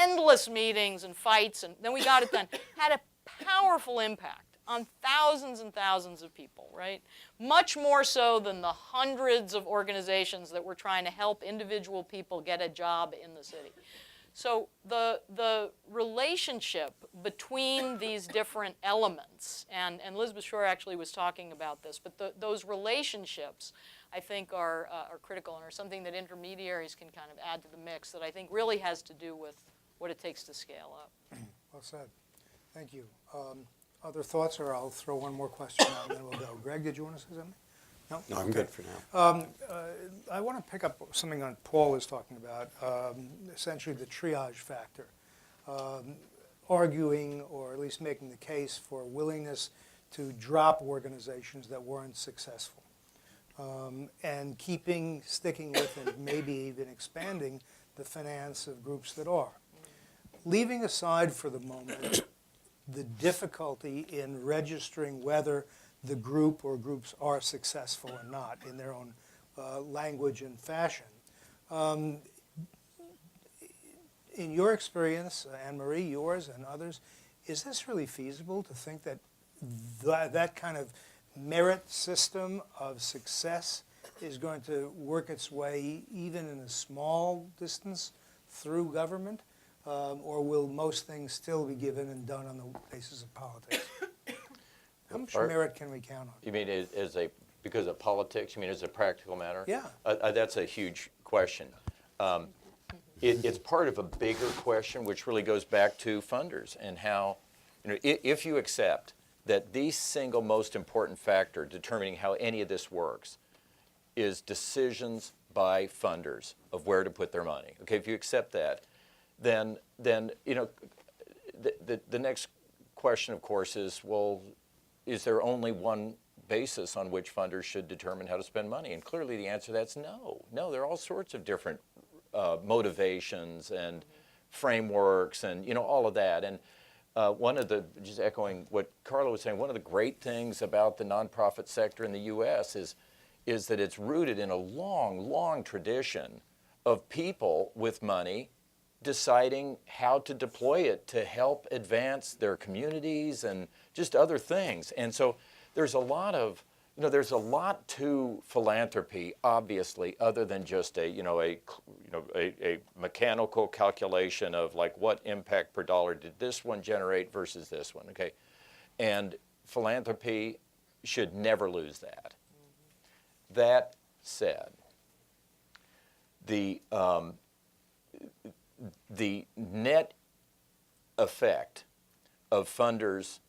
endless meetings and fights, and then we got it done. Had a powerful impact on thousands and thousands of people, right? Much more so than the hundreds of organizations that were trying to help individual people get a job in the city. So the relationship between these different elements, and Elizabeth Shore actually was talking about this, but those relationships I think are critical and are something that intermediaries can kind of add to the mix that I think really has to do with what it takes to scale up. Well said. Thank you. Other thoughts, or I'll throw one more question out and then we'll go. Greg, did you want to say something? No? No, I'm Okay. good for now. I want to pick up something on Paul was talking about, essentially the triage factor. Arguing, or at least making the case for willingness to drop organizations that weren't successful. And sticking with and maybe even expanding the finance of groups that are. Leaving aside for the moment the difficulty in registering whether the group or groups are successful or not in their own language and fashion. In your experience, Anne-Marie, yours and others, is this really feasible to think that that kind of merit system of success is going to work its way even in a small distance through government? Or will most things still be given and done on the basis of politics? How much merit can we count on? You mean because of politics? You mean as a practical matter? Yeah. That's a huge question. It's part of a bigger question, which really goes back to funders and how, if you accept that the single most important factor determining how any of this works is decisions by funders of where to put their money. Okay, if you accept that, then the next question, of course, is, well, is there only one basis on which funders should determine how to spend money? And clearly the answer to that's no. No, there are all sorts of different motivations and frameworks and all of that. And just echoing what Carla was saying, one of the great things about the nonprofit sector in the U.S. is that it's rooted in a long, long tradition of people with money deciding how to deploy it to help advance their communities and just other things. And so there's a lot to philanthropy, obviously, other than just a mechanical calculation of like what impact per dollar did this one generate versus this one, okay? And philanthropy should never lose that. That said, the net effect of funders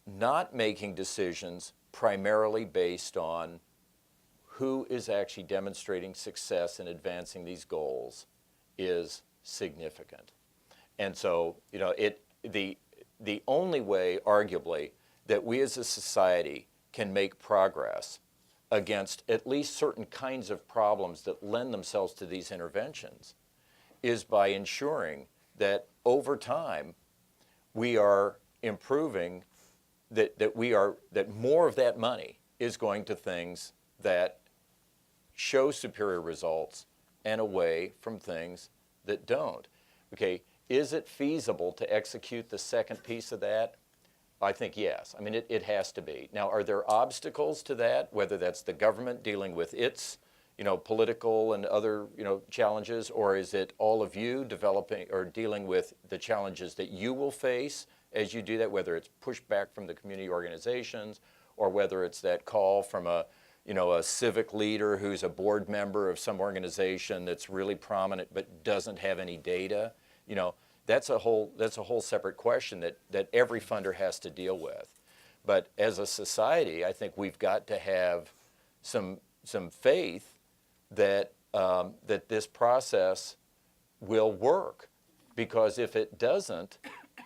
not making decisions primarily based on who is actually demonstrating success in advancing these goals is significant. And so, the only way, arguably, that we as a society can make progress against at least certain kinds of problems that lend themselves to these interventions is by ensuring that over time we are improving, that more of that money is going to things that show superior results and away from things that don't. Okay, is it feasible to execute the second piece of that? I think yes. I mean, it has to be. Now, are there obstacles to that, whether that's the government dealing with its political and other, challenges, or is it all of you developing or dealing with the challenges that you will face as you do that, whether it's pushback from the community organizations or whether it's that call from a civic leader who's a board member of some organization that's really prominent but doesn't have any data? That's a whole separate question that every funder has to deal with. But as a society, I think we've got to have some faith that this process will work, because if it doesn't,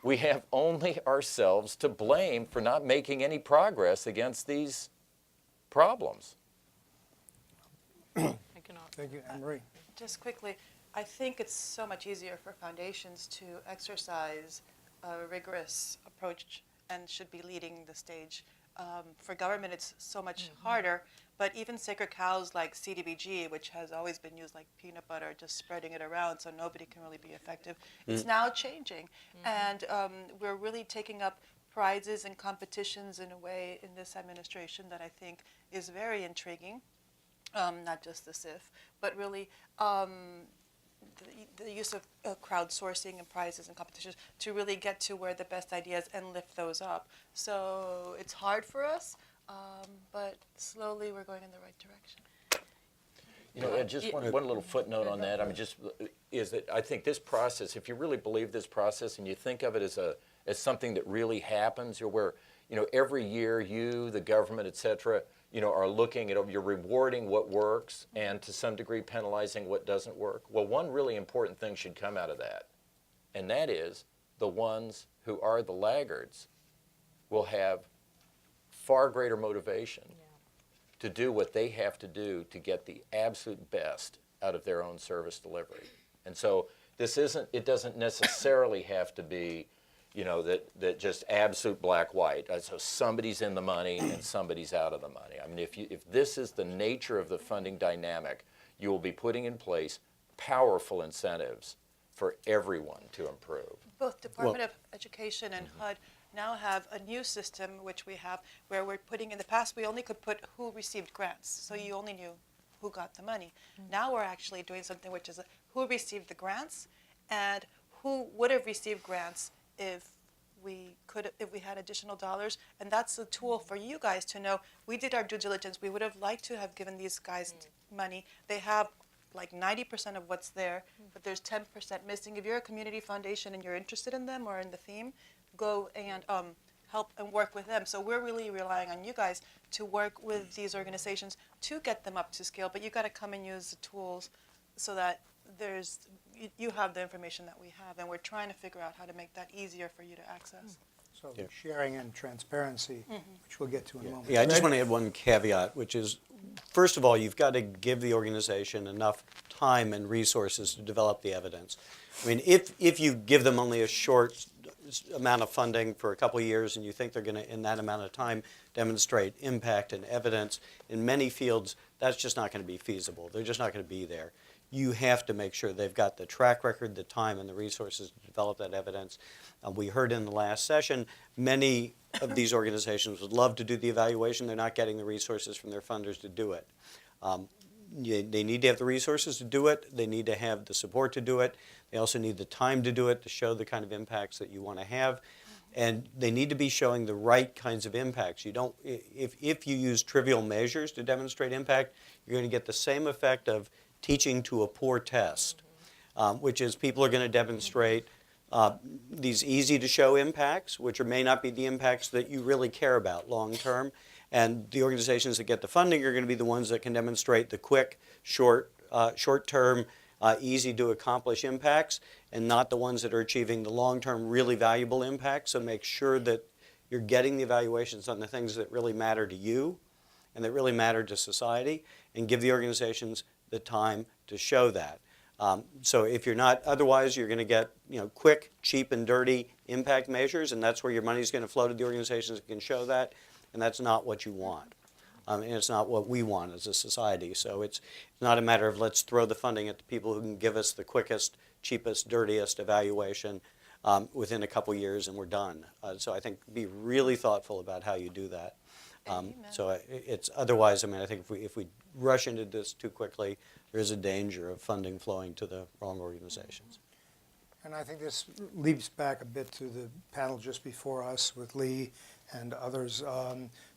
we have only ourselves to blame for not making any progress against these problems. Thank you, Anne-Marie. Just quickly, I think it's so much easier for foundations to exercise a rigorous approach and should be leading the stage. For government, it's so much harder, but even sacred cows like CDBG, which has always been used like peanut butter, just spreading it around so nobody can really be effective, it's now changing. And we're really taking up prizes and competitions in a way in this administration that I think is very intriguing, not just the SIF, but really the use of crowdsourcing and prizes and competitions to really get to where the best ideas and lift those up. So it's hard for us, but slowly we're going in the right direction. You know, just one little footnote on that. I mean, just is that I think this process, if you really believe this process and you think of it as something that really happens, where, you know, every year you, the government, et cetera, you know, are looking at, you're rewarding what works and to some degree penalizing what doesn't work. Well, one really important thing should come out of that, and that is the ones who are the laggards will have far greater motivation to do what they have to do to get the absolute best out of their own service delivery. And so it doesn't necessarily have to be, you know, that just absolute black-white. So somebody's in the money and somebody's out of the money. I mean, if this is the nature of the funding dynamic, you will be putting in place powerful incentives for everyone to improve. Both Department of Education and HUD now have a new system, which we have, where we're putting, in the past, we only could put who received grants. So you only knew who got the money. Now we're actually doing something which is who received the grants and who would have received grants if we had additional dollars. And that's a tool for you guys to know, we did our due diligence. We would have liked to have given these guys money. They have like 90% of what's there, but there's 10% missing. If you're a community foundation and you're interested in them or in the theme, go and help and work with them. So we're really relying on you guys to work with these organizations to get them up to scale, but you got to come and use the tools so that you have the information that we have, and we're trying to figure out how to make that easier for you to access. So sharing and transparency, which we'll get to in a moment. Yeah, I just want to add one caveat, which is, first of all, you've got to give the organization enough time and resources to develop the evidence. I mean, if you give them only a short amount of funding for a couple of years and you think they're going to, in that amount of time, demonstrate impact and evidence, in many fields, that's just not going to be feasible. They're just not going to be there. You have to make sure they've got the track record, the time, and the resources to develop that evidence. We heard in the last session, many of these organizations would love to do the evaluation. They're not getting the resources from their funders to do it. They need to have the resources to do it. They need to have the support to do it. They also need the time to do it, to show the kind of impacts that you want to have. And they need to be showing the right kinds of impacts. You don't, if you use trivial measures to demonstrate impact, you're going to get the same effect of teaching to a poor test, which is people are going to demonstrate these easy-to-show impacts, which may not be the impacts that you really care about long-term. And the organizations that get the funding are going to be the ones that can demonstrate the quick, short-term, easy-to-accomplish impacts, and not the ones that are achieving the long-term, really valuable impacts. So make sure that you're getting the evaluations on the things that really matter to you and that really matter to society, and give the organizations the time to show that. So if you're not, otherwise you're going to get quick, cheap, and dirty impact measures, and that's where your money is going to flow to the organizations that can show that, and that's not what you want. And it's not what we want as a society. So it's not a matter of let's throw the funding at the people who can give us the quickest, cheapest, dirtiest evaluation within a couple years and we're done. So I think be really thoughtful about how you do that. So it's otherwise, I mean, I think if we rush into this too quickly, there is a danger of funding flowing to the wrong organizations. And I think this leaps back a bit to the panel just before us with Lee and others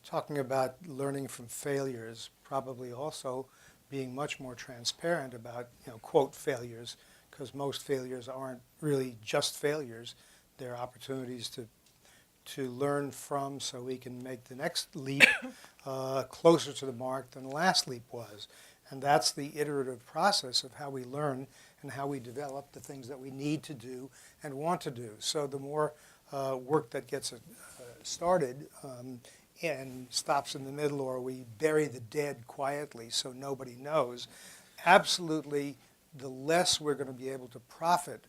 talking about learning from failures, probably also being much more transparent about, quote, failures, because most failures aren't really just failures. They're opportunities to learn from so we can make the next leap closer to the mark than the last leap was. And that's the iterative process of how we learn and how we develop the things that we need to do and want to do. So the more work that gets started and stops in the middle, or we bury the dead quietly so nobody knows, absolutely the less we're going to be able to profit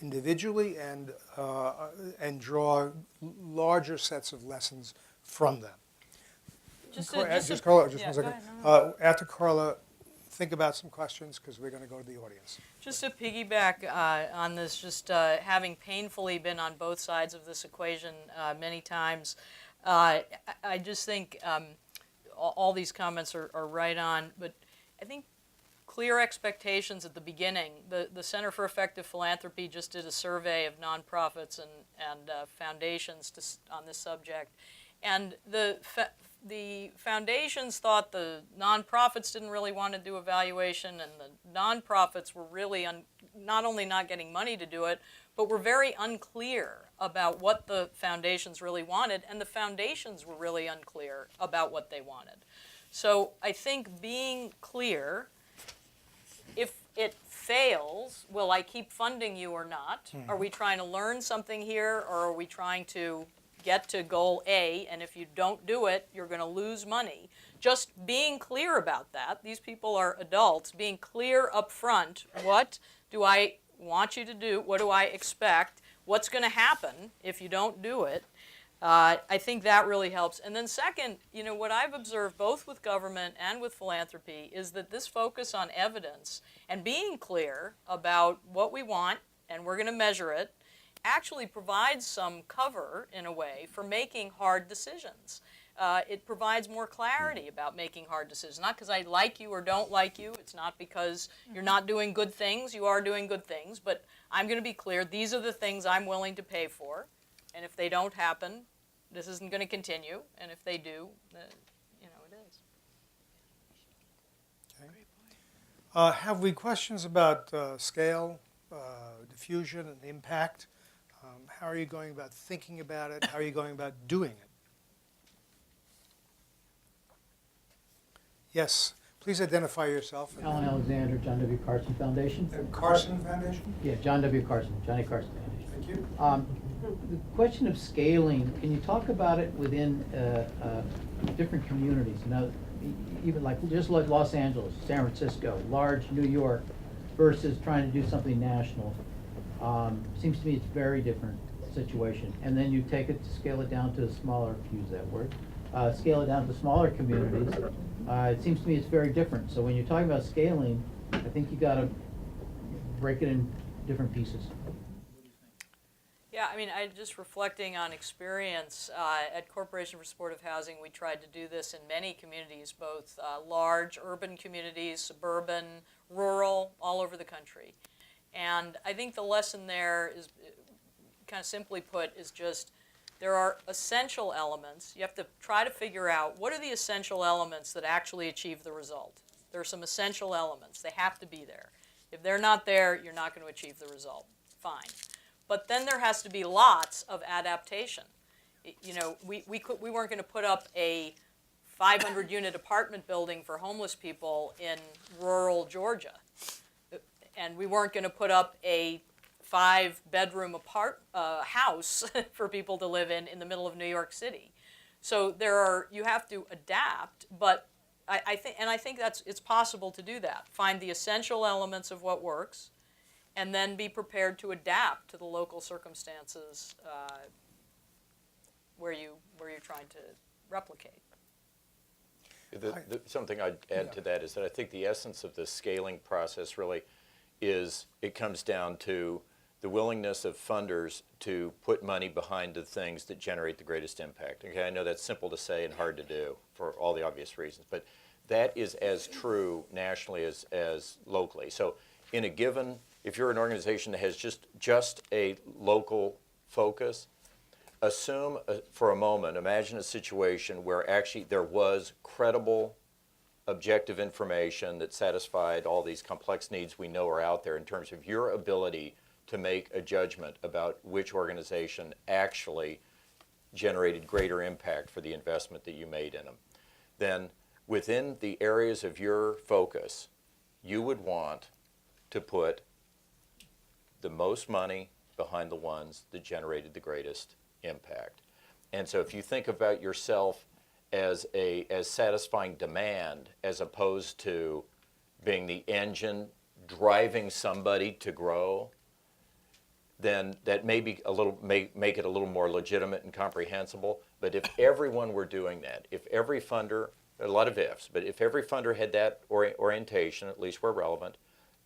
individually and draw larger sets of lessons from them. Carla, just one second. After Carla, think about some questions because we're going to go to the audience. Just to piggyback on this, just having painfully been on both sides of this equation many times, I just think all these comments are right on, but I think clear expectations at the beginning. The Center for Effective Philanthropy just did a survey of nonprofits and foundations on this subject, and the the foundations thought the nonprofits didn't really want to do evaluation, and the nonprofits were really not only not getting money to do it, but were very unclear about what the foundations really wanted, and the foundations were really unclear about what they wanted. So I think being clear, if it fails, will I keep funding you or not? Are we trying to learn something here, or are we trying to get to goal A, and if you don't do it, you're going to lose money? Just being clear about that. These people are adults. Being clear up front, what do I want you to do? What do I expect? What's going to happen if you don't do it? I think that really helps. And then second, what I've observed both with government and with philanthropy is that this focus on evidence and being clear about what we want, and we're going to measure it, actually provides some cover, in a way, for making hard decisions. It provides more clarity about making hard decisions. Not because I like you or don't like you. It's not because you're not doing good things. You are doing good things. But I'm going to be clear. These are the things I'm willing to pay for. And if they don't happen, this isn't going to continue. And if they do, it is. Okay. Have we questions about scale, diffusion, and impact? How are you going about thinking about it? How are you going about doing it? Yes, please identify yourself. Alan Alexander, John W. Carson Foundation. The Carson Foundation? Yeah, John W. Carson, Johnny Carson Foundation. Thank you. The question of scaling, can you talk about it within different communities? Even just like Los Angeles, San Francisco, large New York, versus trying to do something national. Seems to me it's a very different situation. And then you take it to scale it down to smaller, use that word, scale it down to smaller communities. It seems to me it's very different. So when you're talking about scaling, I think you got to break it in different pieces. Yeah, just reflecting on experience, at Corporation for Supportive Housing, we tried to do this in many communities, both large urban communities, suburban, rural, all over the country. And I think the lesson there is, kind of simply put, is just there are essential elements. You have to try to figure out what are the essential elements that actually achieve the result. There are some essential elements. They have to be there. If they're not there, you're not going to achieve the result. Fine. But then there has to be lots of adaptation. We weren't going to put up a 500-unit apartment building for homeless people in rural Georgia. And we weren't going to put up a 5-bedroom house for people to live in the middle of New York City. So you have to adapt, but I think it's possible to do that. Find the essential elements of what works, and then be prepared to adapt to the local circumstances where you're trying to replicate. Something I'd add to that is that I think the essence of the scaling process really is it comes down to the willingness of funders to put money behind the things that generate the greatest impact. Okay, I know that's simple to say and hard to do for all the obvious reasons, but that is as true nationally as locally. So in a given, if you're an organization that has just a local focus, assume for a moment, imagine a situation where actually there was credible objective information that satisfied all these complex needs we know are out there in terms of your ability to make a judgment about which organization actually generated greater impact for the investment that you made in them. Then within the areas of your focus, you would want to put the most money behind the ones that generated the greatest impact. And so if you think about yourself as satisfying demand as opposed to being the engine driving somebody to grow, then that may make it a little more legitimate and comprehensible. But if everyone were doing that, if every funder, a lot of ifs, but if every funder had that orientation, at least where relevant,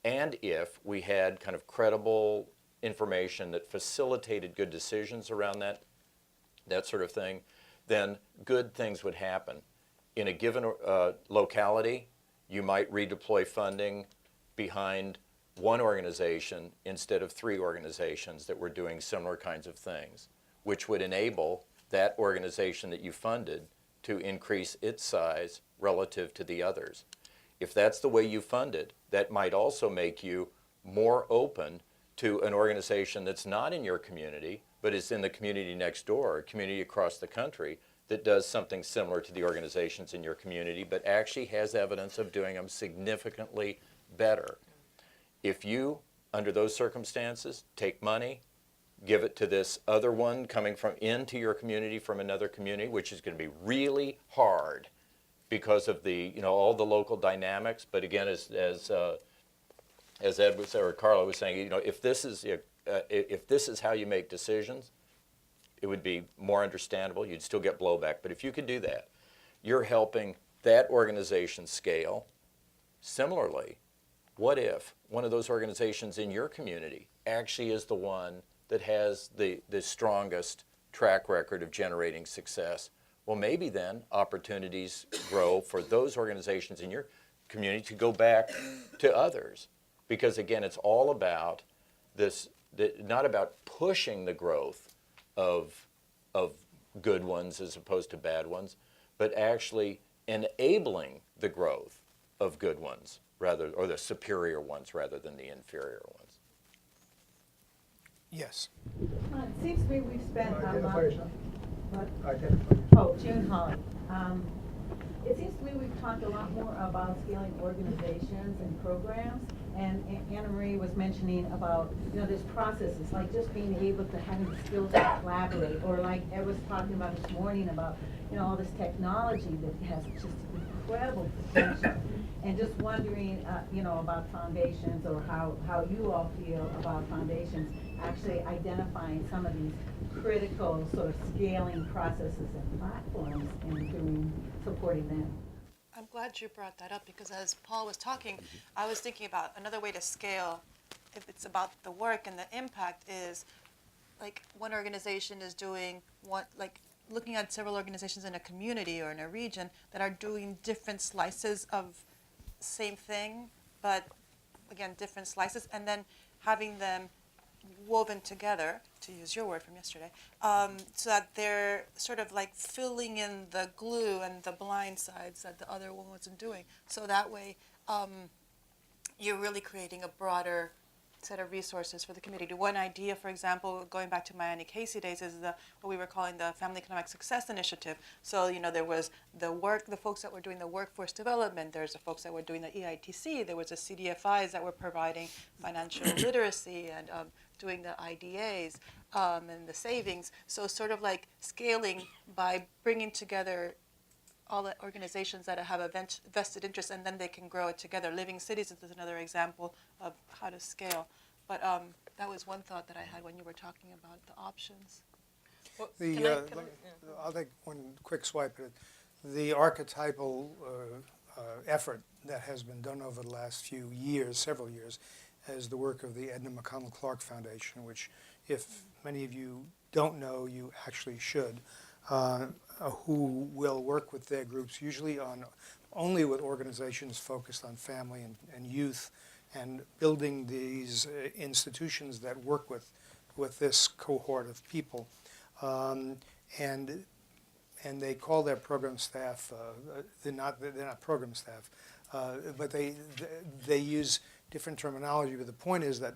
and if we had kind of credible information that facilitated good decisions around that sort of thing, then good things would happen. In a given locality, you might redeploy funding behind one organization instead of 3 organizations that were doing similar kinds of things, which would enable that organization that you funded to increase its size relative to the others. If that's the way you fund it, that might also make you more open to an organization that's not in your community, but is in the community next door, a community across the country that does something similar to the organizations in your community, but actually has evidence of doing them significantly better. If you, under those circumstances, take money, give it to this other one coming from into your community from another community, which is going to be really hard because of the, all the local dynamics. But again, as Ed was, or Carla was saying, if this is how you make decisions, it would be more understandable. You'd still get blowback. But if you could do that, you're helping that organization scale. Similarly, what if one of those organizations in your community actually is the one that has the strongest track record of generating success? Well, maybe then opportunities grow for those organizations in your community to go back to others. Because again, it's all about this, not about pushing the growth of good ones as opposed to bad ones, but actually enabling the growth of good ones or the superior ones rather than the inferior ones. Yes. It seems to me we've spent a lot. Identify yourself. What? Identify yourself. Oh, June Holly. It seems to me we've talked a lot more about scaling organizations and programs, and Anna Marie was mentioning about, there's processes, like just being able to having the skills to collaborate, or like Ed was talking about this morning about, all this technology that has just incredible potential. And just wondering, about foundations, or how you all feel about foundations actually identifying some of these critical sort of scaling processes and platforms and supporting them. I'm glad you brought that up, because as Paul was talking, I was thinking about another way to scale, if it's about the work and the impact, is like one organization is doing looking at several organizations in a community or in a region that are doing different slices of same thing, but again, different slices, and then having them woven together, to use your word from yesterday, so that they're sort of like filling in the glue and the blind sides that the other one wasn't doing. So that way, you're really creating a broader set of resources for the community. One idea, for example, going back to my Annie Casey days, is what we were calling the Family Economic Success Initiative. So, there was the folks that were doing the workforce development, there's the folks that were doing the EITC, there was the CDFIs that were providing financial literacy and doing the IDAs and the savings. So sort of like scaling by bringing together all the organizations that have a vested interest, and then they can grow it together. Living Cities is another example of how to scale. But that was one thought that I had when you were talking about the options. I'll take one quick swipe at it. The archetypal effort that has been done over the last few years, several years, is the work of the Edna McConnell Clark Foundation, which, if many of you don't know, you actually should, who will work with their groups, usually only with organizations focused on family and youth, and building these institutions that work with this cohort of people. And they call their program staff, they're not program staff, but they use different terminology. But the point is that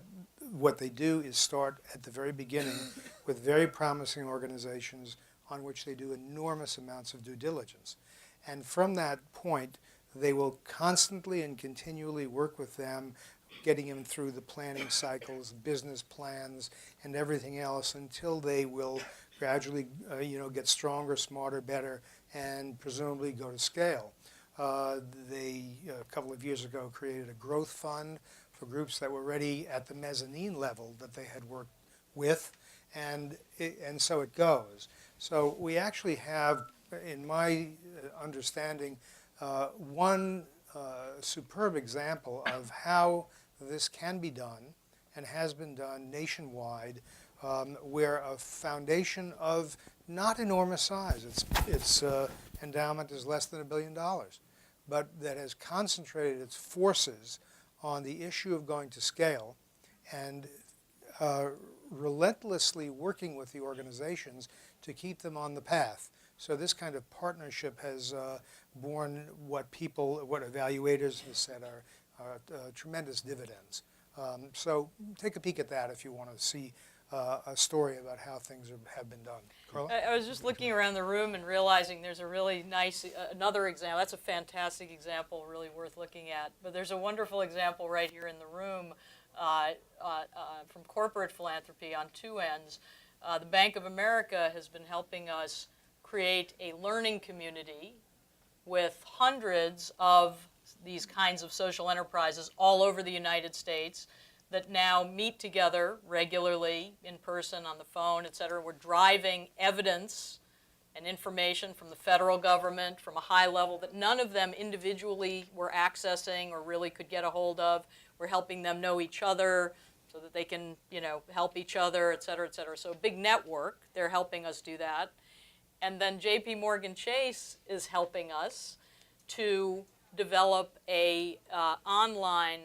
what they do is start at the very beginning with very promising organizations on which they do enormous amounts of due diligence. And from that point, they will constantly and continually work with them, getting them through the planning cycles, business plans, and everything else, until they will gradually get stronger, smarter, better, and presumably go to scale. They, a couple of years ago, created a growth fund for groups that were already at the mezzanine level that they had worked with, and so it goes. So we actually have, in my understanding, one superb example of how this can be done and has been done nationwide, where a foundation of not enormous size, its endowment is less than $1 billion, but that has concentrated its forces on the issue of going to scale and relentlessly working with the organizations to keep them on the path. So this kind of partnership has borne what evaluators have said are tremendous dividends. So take a peek at that if you want to see a story about how things have been done. Carla? I was just looking around the room and realizing there's a really nice, another example. That's a fantastic example, really worth looking at. But there's a wonderful example right here in the room from corporate philanthropy on two ends. The Bank of America has been helping us create a learning community with hundreds of these kinds of social enterprises all over the United States that now meet together regularly in person, on the phone, et cetera. We're driving evidence and information from the federal government from a high level that none of them individually were accessing or really could get a hold of. We're helping them know each other so that they can, help each other, et cetera, et cetera. So a big network, they're helping us do that. And then JP Morgan Chase is helping us to develop a online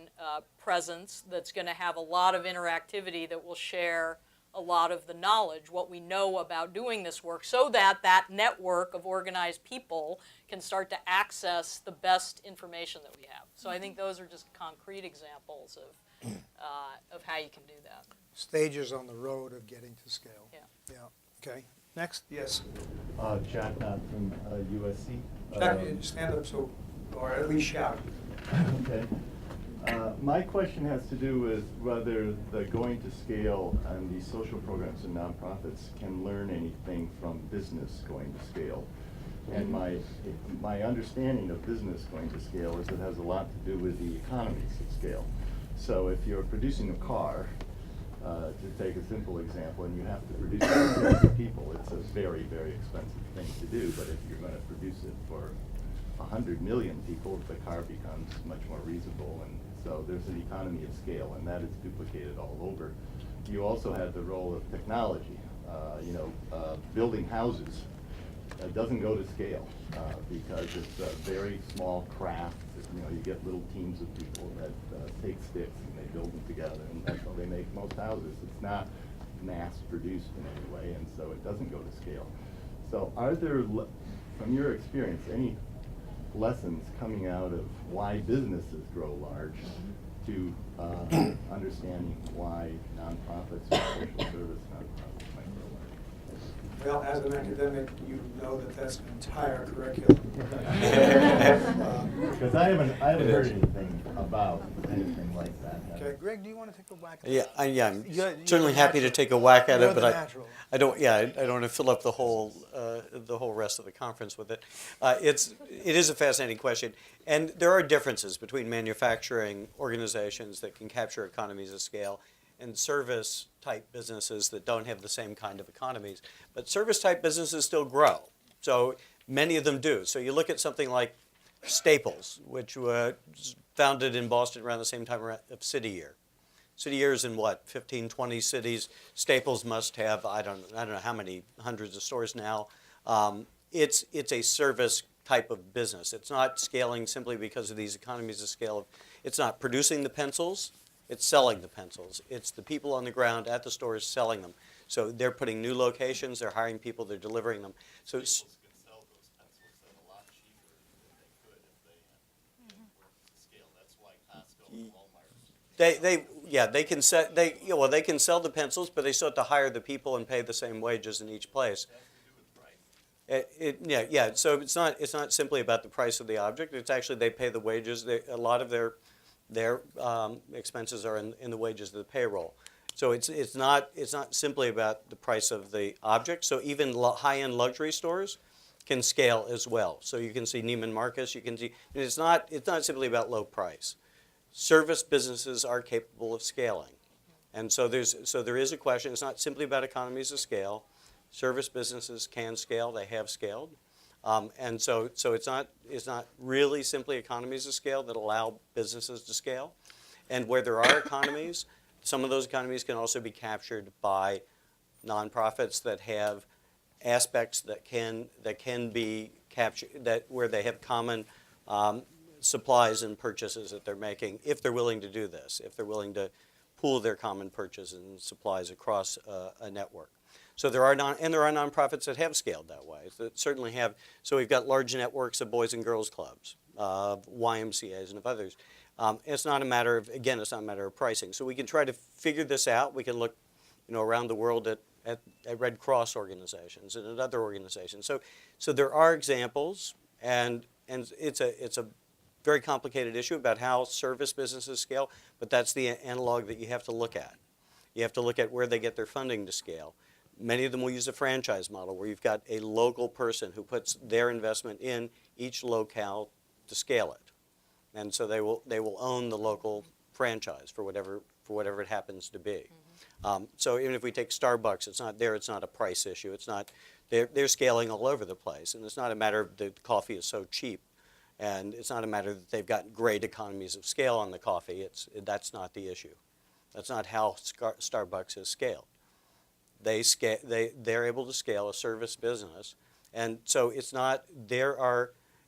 presence that's going to have a lot of interactivity that will share a lot of the knowledge, what we know about doing this work, so that that network of organized people can start to access the best information that we have. So I think those are just concrete examples of how you can do that. Stages on the road of getting to scale. Yeah. Okay. Next? Yes. Jack Knott from USC. Jack, stand up or at least shout. Okay. My question has to do with whether the going to scale and these social programs and nonprofits can learn anything from business going to scale. And my understanding of business going to scale is it has a lot to do with the economies of scale. So if you're producing a car, to take a simple example, and you have to produce it for people, it's a very, very expensive thing to do. But if you're going to produce it for 100 million people, the car becomes much more reasonable. And so there's an economy of scale, and that is duplicated all over. You also have the role of technology. Building houses doesn't go to scale because it's a very small craft. You get little teams of people that take sticks and they build them together, and that's how they make most houses. It's not mass produced in any way, and so it doesn't go to scale. So are there, from your experience, any lessons coming out of why businesses grow large to understanding why nonprofits or social service nonprofits might grow large? Well, as an academic, you know that that's an entire curriculum. Because I haven't heard anything about anything like that. Okay, Greg, do you want to take a whack at Yeah, that? I'm You're certainly the happy to natural. take a whack at You're it, but the natural. I don't want to fill up the whole rest of the conference with it. It is a fascinating question, and there are differences between manufacturing organizations that can capture economies of scale and service-type businesses that don't have the same kind of economies. But service-type businesses still grow, so many of them do. So you look at something like Staples, which was founded in Boston around the same time of City Year. City Year is in what, 15, 20 cities. Staples must have, I don't know how many hundreds of stores now. It's a service type of business. It's not scaling simply because of these economies of scale. It's not producing the pencils. It's selling the pencils. It's the people on the ground at the stores selling them. So they're putting new locations, they're hiring people, they're delivering them. So it's, Could sell those pencils at a lot cheaper than they could if they were to scale. That's why Costco and Walmart. they can sell the pencils, but they still have to hire the people and pay the same wages in each place. So it's not simply about the price of the object. It's actually they pay the wages. A lot of their expenses are in the wages of the payroll. So it's not simply about the price of the object. So even high-end luxury stores can scale as well. So you can see Neiman Marcus. You can see it's not simply about low price. Service businesses are capable of scaling, and so there is a question. It's not simply about economies of scale. Service businesses can scale. They have scaled. And so it's not really simply economies of scale that allow businesses to scale. And where there are economies, some of those economies can also be captured by nonprofits that have aspects that can be captured, where they have common supplies and purchases that they're making, if they're willing to do this, if they're willing to pool their common purchases and supplies across a network. So there are nonprofits that have scaled that way. That certainly have. So we've got large networks of boys and girls clubs, YMCA's, and of others. It's not a matter of, again, it's not a matter of pricing. So we can try to figure this out. We can look, around the world at Red Cross organizations and at other organizations. So there are examples, and it's a very complicated issue about how service businesses scale, but that's the analog that you have to look at. You have to look at where they get their funding to scale. Many of them will use a franchise model where you've got a local person who puts their investment in each locale to scale it. And so they will own the local franchise for whatever it happens to be. So even if we take Starbucks, it's not a price issue. It's not, they're scaling all over the place. And it's not a matter of the coffee is so cheap. And it's not a matter that they've got great economies of scale on the coffee. That's not the issue. That's not how Starbucks is scaled. They're able to scale a service business, and so it's not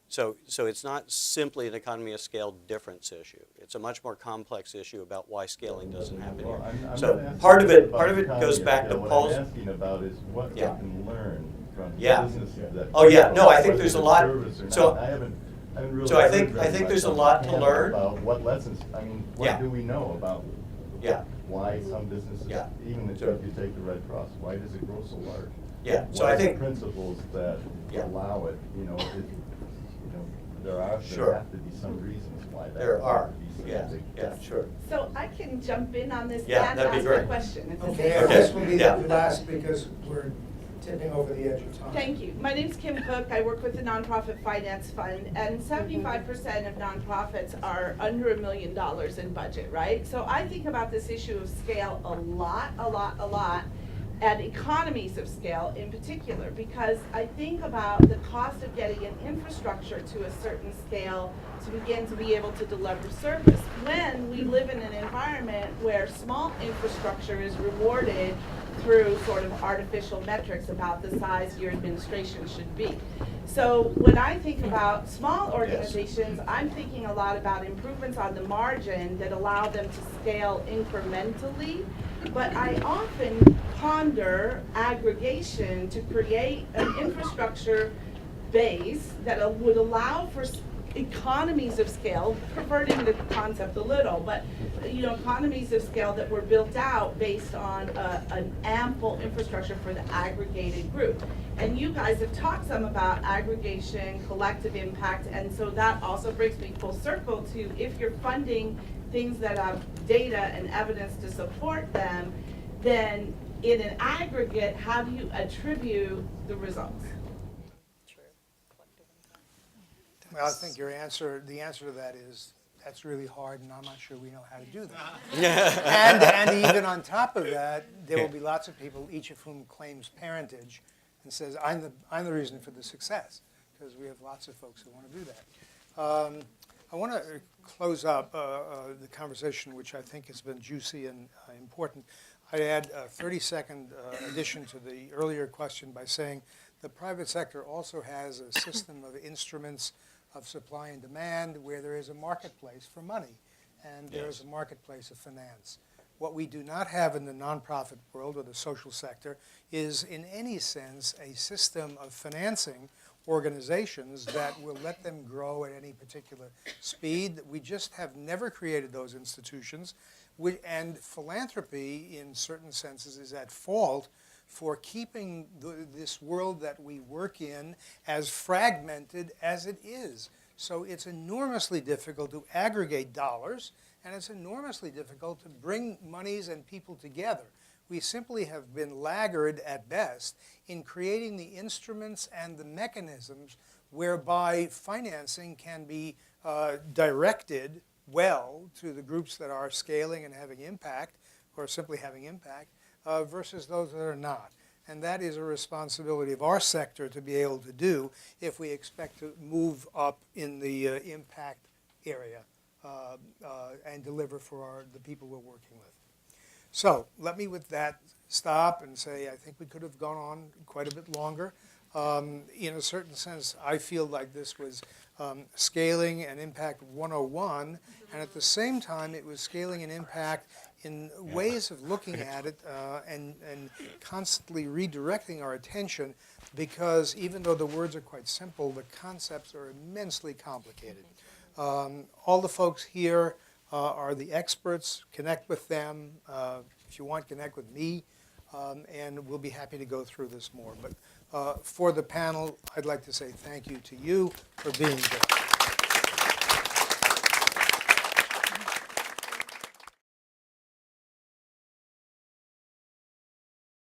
so it's not simply an economy of scale difference issue. It's a much more complex issue about why scaling doesn't happen Well, here. I'm So not asking part of it about goes back to what Paul's. I'm asking about is what Yeah. they can learn from Yeah. businesses that. Oh, yeah. No, I think whether there's a it's lot- service or so- not. I haven't really. so I think- heard I think very there's a much lot to on the learn. panel about what lessons. I mean, what Yeah. do we know about? Yeah. Why some businesses, Yeah. even if Sure. you take the Red Cross, why does it grow so large? Yeah. So What I are the think. principles that Yeah. allow it. There Sure. have to be some reasons why that. There are. would be such a Yeah. big Yeah. difference. Sure. So I can jump in on this Yeah, and that'd be ask great. a question. It's the Okay, same. Okay. this will be Yeah. the last because we're tipping over the edge of time. Thank you. My name's Kim Cook. I work with the Nonprofit Finance Fund, and 75% of nonprofits are under $1 million in budget, right? So I think about this issue of scale a lot, and economies of scale in particular, because I think about the cost of getting an infrastructure to a certain scale to begin to be able to deliver service. When we live in an environment where small infrastructure is rewarded through sort of artificial metrics about the size your administration should be. So when I think about small organizations, I'm thinking a lot about improvements on the margin that allow them to scale incrementally. But I often ponder aggregation to create an infrastructure base that would allow for economies of scale, perverting the concept a little, but economies of scale that were built out based on an ample infrastructure for the aggregated group. And you guys have talked some about aggregation, collective impact, and so that also brings me full circle to if you're funding things that have data and evidence to support them, then in an aggregate, how do you attribute the results? Well, I think the answer to that is that's really hard, and I'm not sure we know how to do that. and even on top of that, there will be lots of people, each of whom claims parentage, and says I'm the reason for the success, because we have lots of folks who want to do that. I want to close up the conversation, which I think has been juicy and important. I'd add a 30-second addition to the earlier question by saying the private sector also has a system of instruments of supply and demand where there is a marketplace for money and there is a marketplace of finance. What we do not have in the nonprofit world or the social sector is in any sense a system of financing organizations that will let them grow at any particular speed. We just have never created those institutions. And philanthropy, in certain senses, is at fault for keeping this world that we work in as fragmented as it is. So it's enormously difficult to aggregate dollars, and it's enormously difficult to bring monies and people together. We simply have been laggard at best in creating the instruments and the mechanisms whereby financing can be directed well to the groups that are scaling and having impact, or simply having impact, versus those that are not. And that is a responsibility of our sector to be able to do if we expect to move up in the impact area and deliver for the people we're working with. So let me with that stop and say I think we could have gone on quite a bit longer. In a certain sense, I feel like this was scaling and impact 101, and at the same time, it was scaling and impact in ways of looking at it and constantly redirecting our attention, because even though the words are quite simple, the concepts are immensely complicated. All the folks here are the experts. Connect with them. If you want, connect with me, and we'll be happy to go through this more. But for the panel, I'd like to say thank you to you for being here.